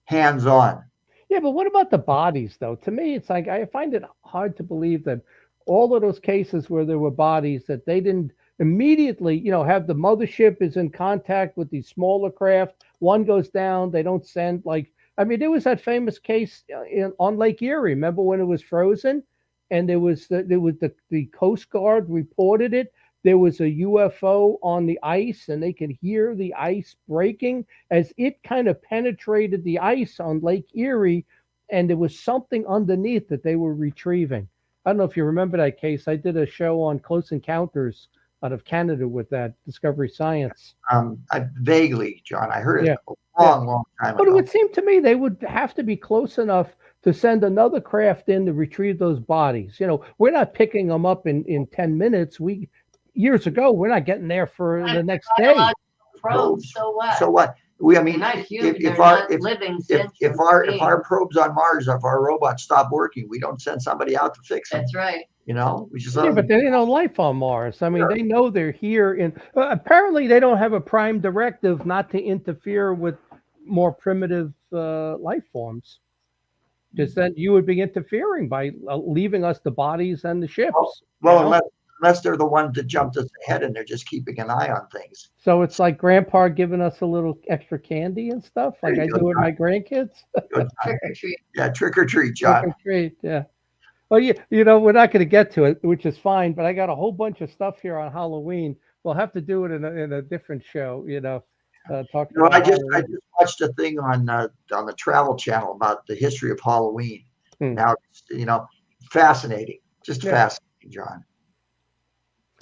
hands-on.
Yeah, but what about the bodies, though? To me, it's like I find it hard to believe that all of those cases where there were bodies that they didn't immediately, have the mothership is in contact with these smaller craft. One goes down, they don't send there was that famous case on Lake Erie. Remember when it was frozen? And there was the Coast Guard reported it. There was a UFO on the ice, and they could hear the ice breaking as it kind of penetrated the ice on Lake Erie, and there was something underneath that they were retrieving. I don't know if you remember that case. I did a show on Close Encounters out of Canada with that, Discovery Science.
Vaguely, John. I heard it a long time ago.
But it would seem to me they would have to be close enough to send another craft in to retrieve those bodies. We're not picking them up in 10 minutes. years ago. We're not getting there for the next day.
Biological probes, so what?
So what? I mean,
They're not human.
if
They're
our
not living
if
sentient
our
beings.
probes on Mars, if our robots stop working, we don't send somebody out to fix them.
That's right.
You know, we just
Yeah, but they life on Mars. I mean, they know they're here, and apparently they don't have a prime directive not to interfere with more primitive life forms. Because then you would be interfering by leaving us the bodies and the ships.
Well, unless they're the ones that jumped us ahead and they're just keeping an eye on things.
So it's like Grandpa giving us a little extra candy and stuff, like I do with my grandkids.
Trick or treat.
Yeah, trick or treat, John.
Trick or treat, yeah. Well, we're not going to get to it, which is fine. But I got a whole bunch of stuff here on Halloween. We'll have to do it in a different show. Talking about
I just watched a thing on the Travel Channel about the history of Halloween. Now, fascinating, just fascinating, John.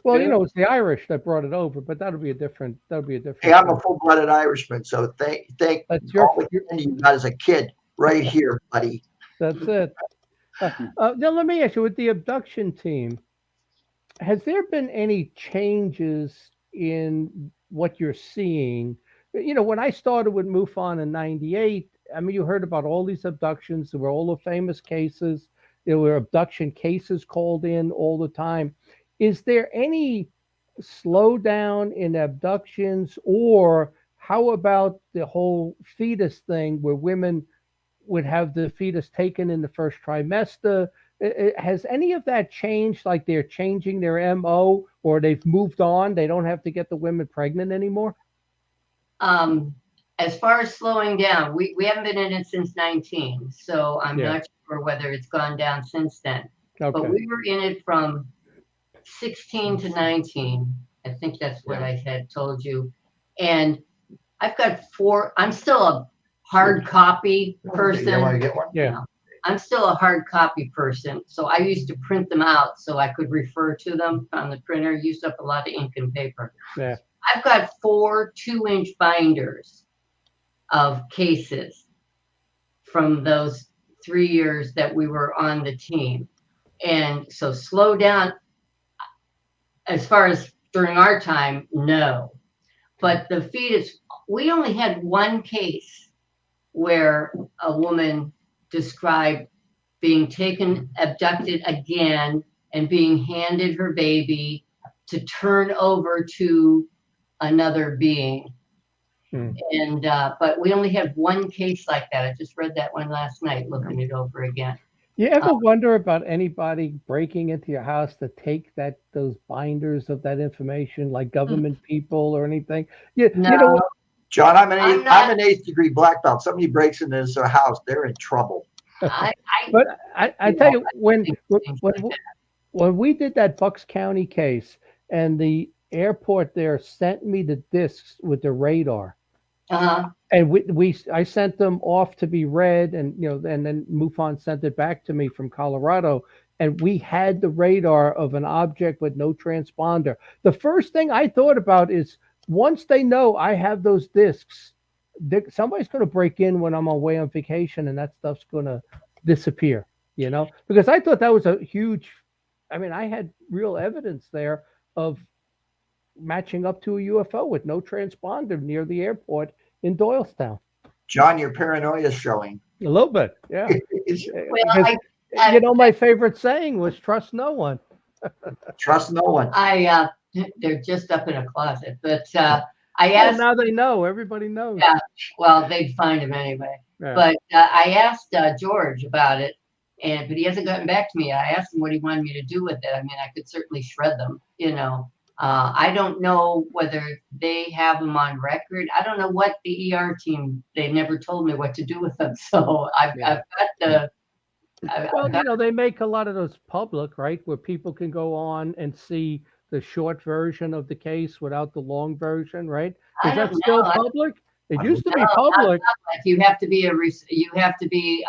Well, it's the Irish that brought it over, but that'll be a different.
Hey, I'm a full-blooded Irishman, so thank
That's
all the candy you got as a kid, right here, buddy.
That's it. Now, let me ask you: with the abduction team, has there been any changes in what you're seeing? When I started with Mufon in '98, I mean, you heard about all these abductions. There were all the famous cases. There were abduction cases called in all the time. Is there any slowdown in abductions, or how about the whole fetus thing where women would have the fetus taken in the first trimester? Has any of that changed? Like they're changing their MO, or they've moved on? They don't have to get the women pregnant anymore?
As far as slowing down, we haven't been in it since 19, so I'm not sure whether it's gone down since then.
Okay.
But we were in it from 16 to 19. I think that's what I had told you. And I've got 4. I'm still a hard copy person.
You want to get one?
Yeah.
I'm still a hard copy person. So I used to print them out so I could refer to them on the printer, used up a lot of ink and paper.
Yeah.
I've got 4 2-inch binders of cases from those 3 years that we were on the team. And so slow down. As far as during our time, no. But the fetus, we only had one case where a woman described being taken, abducted again, and being handed her baby to turn over to another being. And but we only had one case like that. I just read that one last night, looking it over again.
You ever wonder about anybody breaking into your house to take those binders of that information, like government people or anything?
No.
John, I'm an 8th degree black belt. Somebody breaks into this house, they're in trouble.
But I tell you, when we did that Bucks County case, and the airport there sent me the discs with the radar. And I sent them off to be read, and and then Mufon sent it back to me from Colorado, and we had the radar of an object with no transponder. The first thing I thought about is, once they know I have those discs, somebody's going to break in when I'm away on vacation, and that stuff's going to disappear. Because I thought that was a huge. I mean, I had real evidence there of matching up to a UFO with no transponder near the airport in Doylestown.
John, your paranoia is showing.
A little bit, yeah.
Well,
my favorite saying was "Trust no one."
Trust no one.
They're just up in a closet, but I asked.
Now they know. Everybody knows.
Yeah. Well, they'd find him anyway.
Yeah.
But I asked George about it, but he hasn't gotten back to me. I asked him what he wanted me to do with it. I mean, I could certainly shred them. I don't know whether they have them on record. I don't know what the ER team. They never told me what to do with them. So I've got the.
They make a lot of those public, right, where people can go on and see the short version of the case without the long version, right? Is that still public? It used to be public.
You have to be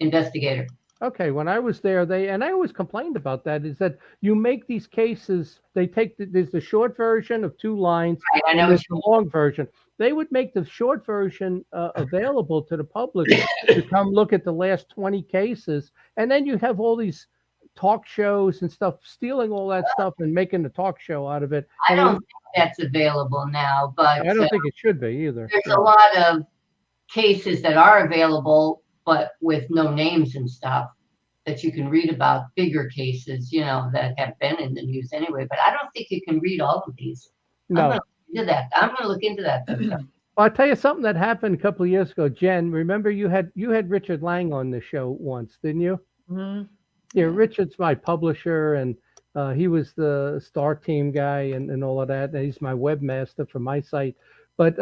investigator.
Okay, when I was there, and I always complained about that, is that you make these cases, there's the short version of 2 lines,
right, I know,
and there's the long version. They would make the short version available to the public to come look at the last 20 cases, and then you have all these talk shows and stuff, stealing all that stuff and making a talk show out of it.
I
And
don't think that's available now, but
I don't think it should be either.
there's a lot of cases that are available, but with no names and stuff that you can read about, bigger cases, you know, that have been in the news anyway. But I don't think you can read all of these.
No.
I'm going to look into that.
Well, I'll tell you something that happened a couple of years ago. Jen, remember you had Richard Lang on the show once, didn't you?
Mhm.
Yeah, Richard's my publisher, and he was the Star Team guy and all of that. And he's my webmaster for my site. But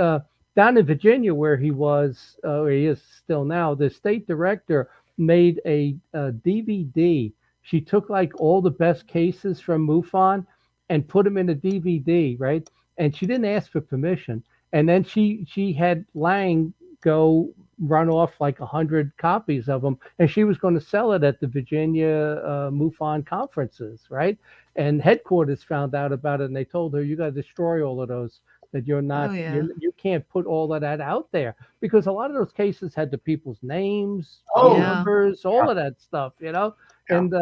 down in Virginia, where he was, or he is still now, the state director made a DVD. She took like all the best cases from MUFON and put them in a DVD, right? And she didn't ask for permission. And then she had Lang go run off like 100 copies of them, and she was going to sell it at the Virginia MUFON conferences, right? And headquarters found out about it, and they told her, you got to destroy all of those, that you're not, you can't put all of that out there, because a lot of those cases had the people's names, numbers, all of that stuff, you know? And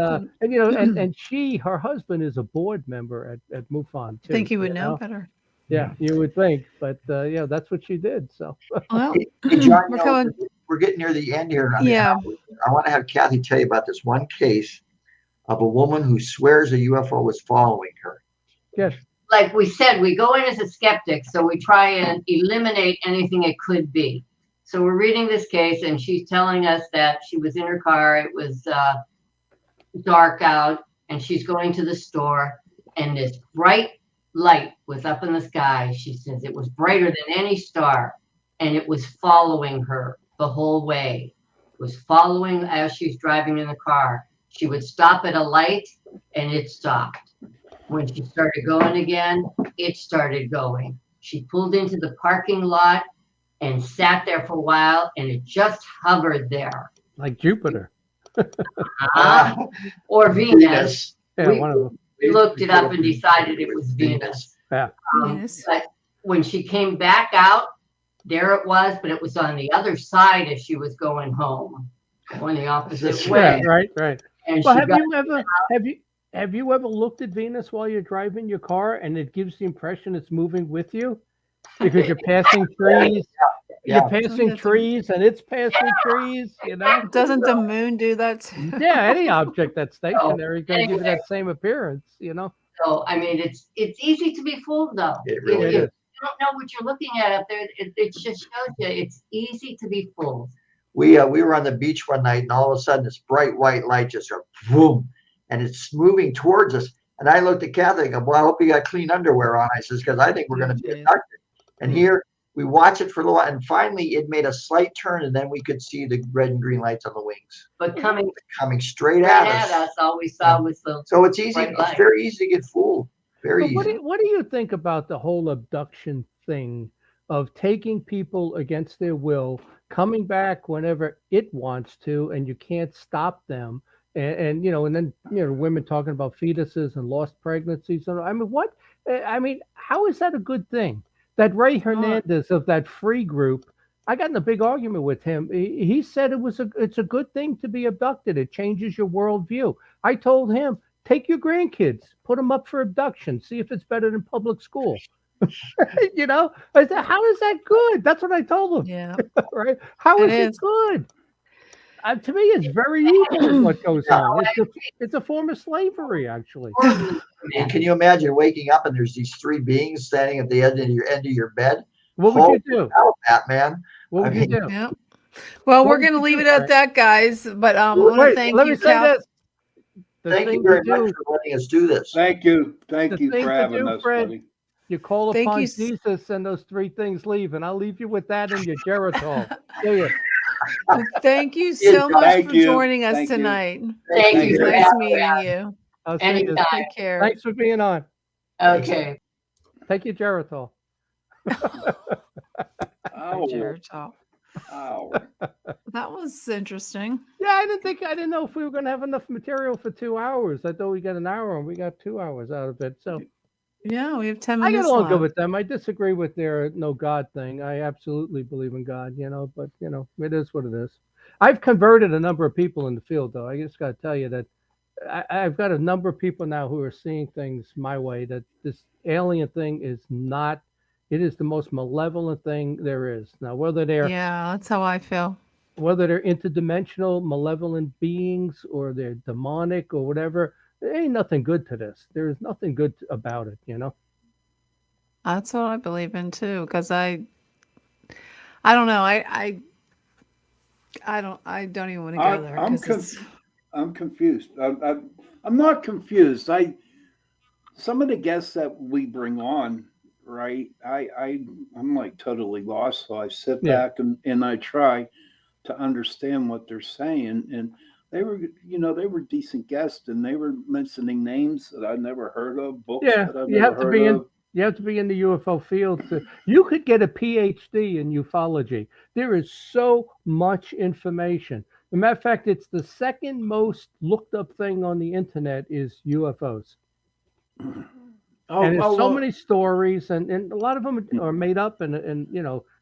you know, and her husband is a board member at MUFON too.
I think he would know better.
Yeah, you would think, but yeah, that's what she did. So,
well,
hey, John, we're getting near the end here. I want to have Kathi tell you about this one case of a woman who swears a UFO was following her.
Yes.
Like we said, we go in as a skeptic, so we try and eliminate anything it could be. So we're reading this case, and she's telling us that she was in her car. It was dark out, and she's going to the store, and this bright light was up in the sky. She says it was brighter than any star, and it was following her the whole way. It was following as she's driving in the car. She would stop at a light, and it stopped. When she started going again, it started going. She pulled into the parking lot and sat there for a while, and it just hovered there.
Like Jupiter.
Or Venus.
Yeah, one of them.
We looked it up and decided it was Venus.
Yeah.
But when she came back out, there it was, but it was on the other side as she was going home, going the opposite way.
Right.
And
well, have you ever looked at Venus while you're driving your car and it gives the impression it's moving with you because you're passing trees? You're passing trees and it's passing trees, you know?
Doesn't the moon do that?
Yeah, any object that's stationary is going to give you that same appearance, you know?
So, I mean, it's easy to be fooled, though.
It really
If
is.
you don't know what you're looking at up there, it just shows you it's easy to be fooled.
We were on the beach one night, and all of a sudden, this bright white light just went boom, and it's moving towards us. And I looked at Kathi and go, well, I hope you got clean underwear on. I says, because I think we're going to be abducted. And here we watch it for a little while, and finally it made a slight turn, and then we could see the red and green lights on the wings.
But coming
straight at us.
all we saw was the
So it's easy.
bright
It's
light.
very easy to get fooled. Very
But
easy.
what do you think about the whole abduction thing of taking people against their will, coming back whenever it wants to, and you can't stop them? And you know, and then women talking about fetuses and lost pregnancies. I mean, how is that a good thing? That Ray Hernandez of that free group, I got in a big argument with him. He said it's a good thing to be abducted. It changes your worldview. I told him, take your grandkids, put them up for abduction, see if it's better than public school. You know, I said, how is that good? That's what I told him.
Yeah.
Right? How is it good? To me, it's very evil what goes on. It's a form of slavery, actually.
And can you imagine waking up and there's these three beings standing at the end of your bed?
What would you do?
Man.
What would you do?
Yeah. Well, we're going to leave it at that, guys. But I want to thank you, Kath.
Thank you very much for letting us do this.
Thank you. Thank you for having us, buddy.
You call upon Jesus and those three things leave, and I'll leave you with that in your Geritol. See ya.
Thank you so much for joining us tonight.
Thank you.
Nice meeting you.
I'll see you.
Take care.
Thanks for being on.
Okay.
Take your Geritol.
Geritol.
Oh.
That was interesting.
Yeah, I didn't know if we were going to have enough material for 2 hours. I thought we got an hour, and we got 2 hours out of it. So
yeah, we have 10
I
minutes.
get along good with them. I disagree with their no God thing. I absolutely believe in God, but it is what it is. I've converted a number of people in the field, though. I just got to tell you that I've got a number of people now who are seeing things my way that this alien thing is not. It is the most malevolent thing there is. Now,
Yeah, that's how I feel.
whether they're interdimensional, malevolent beings, or they're demonic or whatever, there ain't nothing good to this. There is nothing good about it. You know.
That's what I believe in too. Because I don't know. I don't even want to go there
I'm
because it's.
I'm confused. I'm not confused. Some of the guests that we bring on, right? I'm like totally lost. So I sit
Yeah.
back and I try to understand what they're saying. And they were decent guests, and they were mentioning names that I never heard of, books
Yeah.
that I've
You
never
have to
heard
be in.
of.
You have to be in the UFO field. You could get a PhD in ufology. There is so much information. As a matter of fact, it's the second most looked up thing on the internet is UFOs.
Oh,
And there's
oh
so
well,
many stories, and a lot of them are made up, and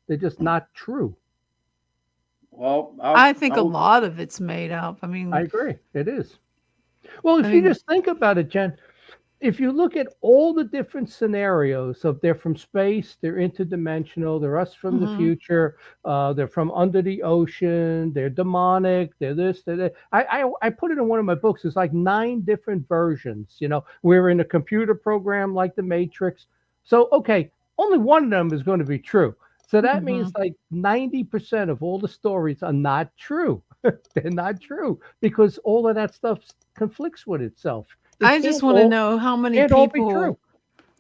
they're just not true.
well.
I think a lot of it's made up. I
I
mean,
agree. It is. Well,
I
if you
mean,
just think about it, Jen, if you look at all the different scenarios of they're from space, they're interdimensional, they're us from the
mhm,
future, they're from under the ocean, they're demonic, they're this, they're that. I put it in one of my books. It's like 9 different versions. We're in a computer program like the Matrix. So okay, only one of them is going to be true. So that means
mhm.
like 90% of all the stories are not true. They're not true because all of that stuff conflicts with itself. It
I just want to know how many
can't all be true.
people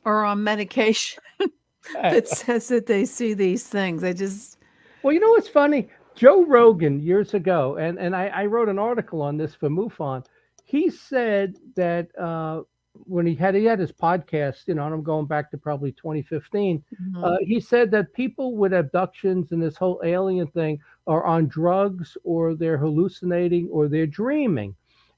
are on medication
Uh,
that says that they see these things. I just,
well, you know what's funny? Joe Rogan years ago, and I wrote an article on this for Mufon. He said that when he had his podcast, and I'm going back to probably 2015.
mhm,
He said that people with abductions and this whole alien thing are on drugs, or they're hallucinating, or they're dreaming.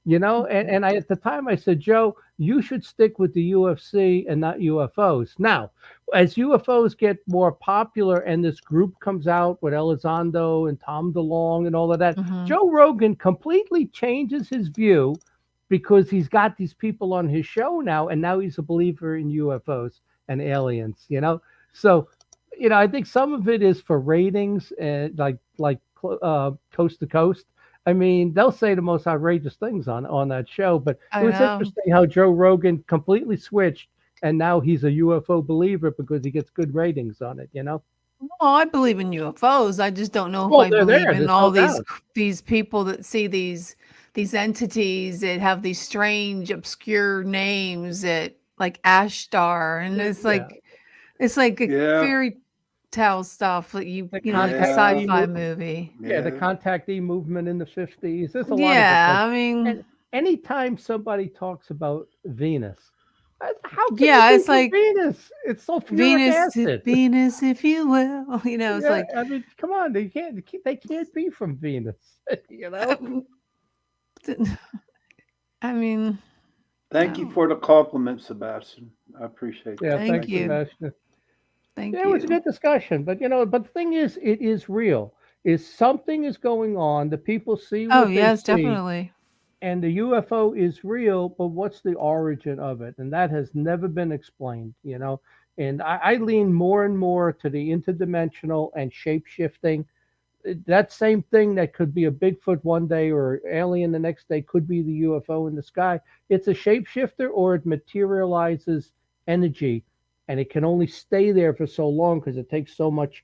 And,
mhm,
and at the time I said, Joe, you should stick with the UFC and not UFOs. Now, as UFOs get more popular and this group comes out with Elizondo and Tom DeLonge and all of that,
mhm.
Joe Rogan completely changes his view because he's got these people on his show now, and now he's a believer in UFOs and aliens. So, I think some of it is for ratings and like coast to coast. I mean, they'll say the most outrageous things on that show, but it
I
was
know.
interesting how Joe Rogan completely switched and now he's a UFO believer because he gets good ratings on it.
Well, I believe in UFOs. I just don't know if
Well,
I
they're
believe
there.
in
There's
all
no doubt.
these people that see these entities that have these strange obscure names that like Ashtar, and
Yeah,
it's like a
yeah,
fairy tale stuff that
the
like a
yeah,
contactee
sci-fi
move.
movie.
Yeah, the
yeah.
contactee movement in the 50s. There's a lot of it. But
Yeah, I mean,
and anytime somebody talks about Venus, how can they
yeah,
be
it's
from
like
Venus? It's sulfuric acid.
Venus, if you will. It's
Yeah,
like,
I mean, come on, they can't be from Venus. you know?
I mean, I
Thank you
don't.
for the compliment, Sebastian. I appreciate
Yeah,
that.
Thank
thanks,
Thank you.
you,
Sebastian. Yeah,
thank
it was a
you.
good discussion, but the thing is, it is real. Is something is going on. The people see
Oh
what they
yes,
see,
definitely.
and the UFO is real, but what's the origin of it? And that has never been explained. And I lean more and more to the interdimensional and shape shifting. That same thing that could be a Bigfoot one day or alien the next day could be the UFO in the sky. It's a shapeshifter or it materializes energy and it can only stay there for so long because it takes so much,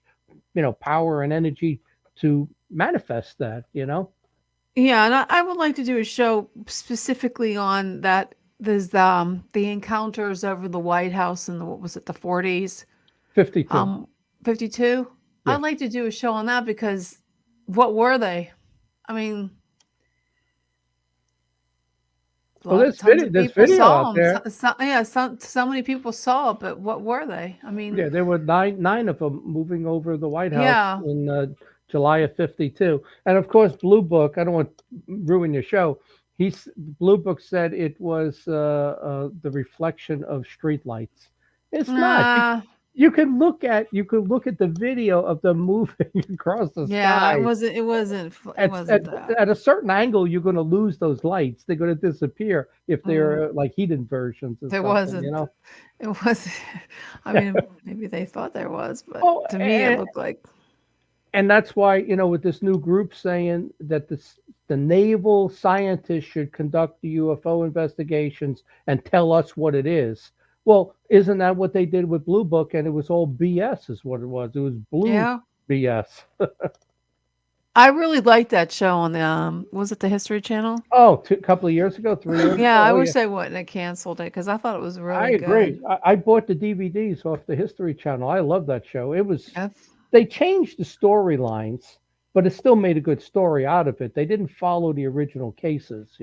power and energy to manifest that.
Yeah, and I would like to do a show specifically on that. There's the encounters over the White House in the what was it, the 40s?
52.
52.
Yeah.
I'd like to do a show on that because what were they? I mean,
Well, there's
tons
video,
of
there's
people
video
saw
out
them.
there.
Yeah, so many people saw it, but what were they? I mean,
Yeah, there were nine of them moving over the White House
yeah.
in July of '52, and of course, Blue Book. I don't want to ruin your show. Blue Book said it was the reflection of streetlights. It's not.
Nah.
you could look at the video of them moving across the
Yeah,
sky.
it wasn't that.
At a certain angle, you're going to lose those lights. They're going to disappear if they're like heated versions. Or
There
something,
wasn't.
you know.
It was. I mean, maybe they thought there was, but
Oh,
to me, it looked like.
And that's why, with this new group saying that the naval scientists should conduct the UFO investigations and tell us what it is. Well, isn't that what they did with Blue Book? And it was all BS, is what it was. It was blue
Yeah.
BS.
I really liked that show on the was it the History Channel?
Oh, a couple of years ago, 3 years ago.
Yeah, I
Oh,
wish they wouldn't have canceled it because I thought it was really
I agree.
good.
I bought the DVDs off the History Channel. I love that show. It was.
That's,
They changed the storylines, but it still made a good story out of it. They didn't follow the original cases,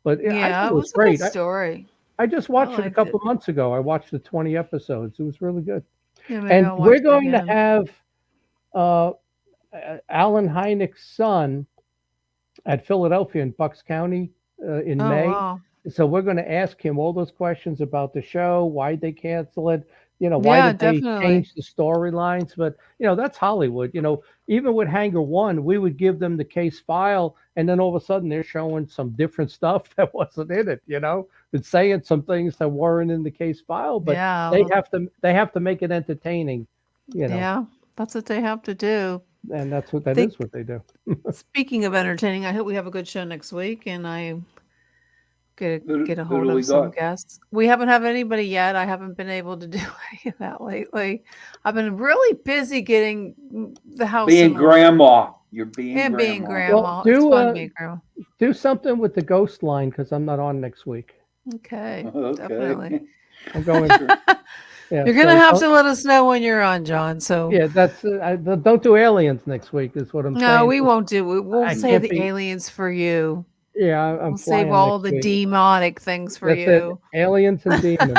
But I
yeah,
thought
it was a
great.
good story.
I just watched it a
liked
couple months ago. I watched the 20 episodes. It was really good.
Yeah, maybe
And
I'll watch
we're
it
going to
again.
have Alan Hynek's son at Philadelphia in Bucks County in May.
Wow.
So we're going to ask him all those questions about the show, why they cancel it, why did they change the storylines? But, that's Hollywood. Even with Hangar One, we would give them the case file, and then all of a sudden they're showing some different stuff that wasn't in it, and saying some things that weren't in the case file. But
Yeah.
they have to make it entertaining,
Yeah, that's what they have to do.
And that's what is what they do.
Speaking of entertaining, I hope we have a good show next week, and I get a hold
Who do we
of some
got?
guests. We haven't had anybody yet. I haven't been able to do any of that lately. I've been really busy getting the house
Being
in order.
grandma. You're being
And
grandma.
being grandma.
Well,
It's fun being grandma.
do something with the ghost line because I'm not on next week.
Okay,
Okay.
definitely.
I'm going through. Yeah,
You're gonna have to let us know when you're on, John. So
Yeah, that's don't do aliens next week. Is what I'm saying.
no, we won't do it. We'll
I
save
can't
the
be-
aliens for you.
Yeah, I'm
We'll save
flying
all
next
the
week.
demonic things for
That's
you.
it. Aliens and demons.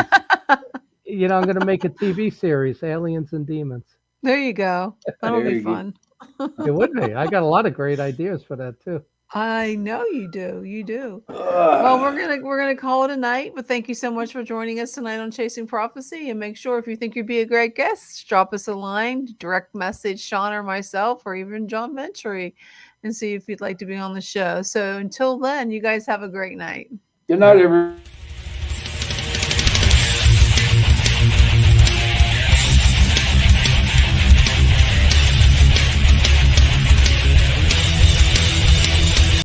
I'm going to make a TV series, Aliens and Demons.
There you go. That'll
There
be
you go.
fun.
It would be. I got a lot of great ideas for that too.
I know you do. You do. Well, we're gonna call it a night. But thank you so much for joining us tonight on Chasing Prophecy. And make sure if you think you'd be a great guest, drop us a line, direct message Shawn or myself, or even John Venturi, and see if you'd like to be on the show. So until then, you guys have a great night.
Good night, everyone.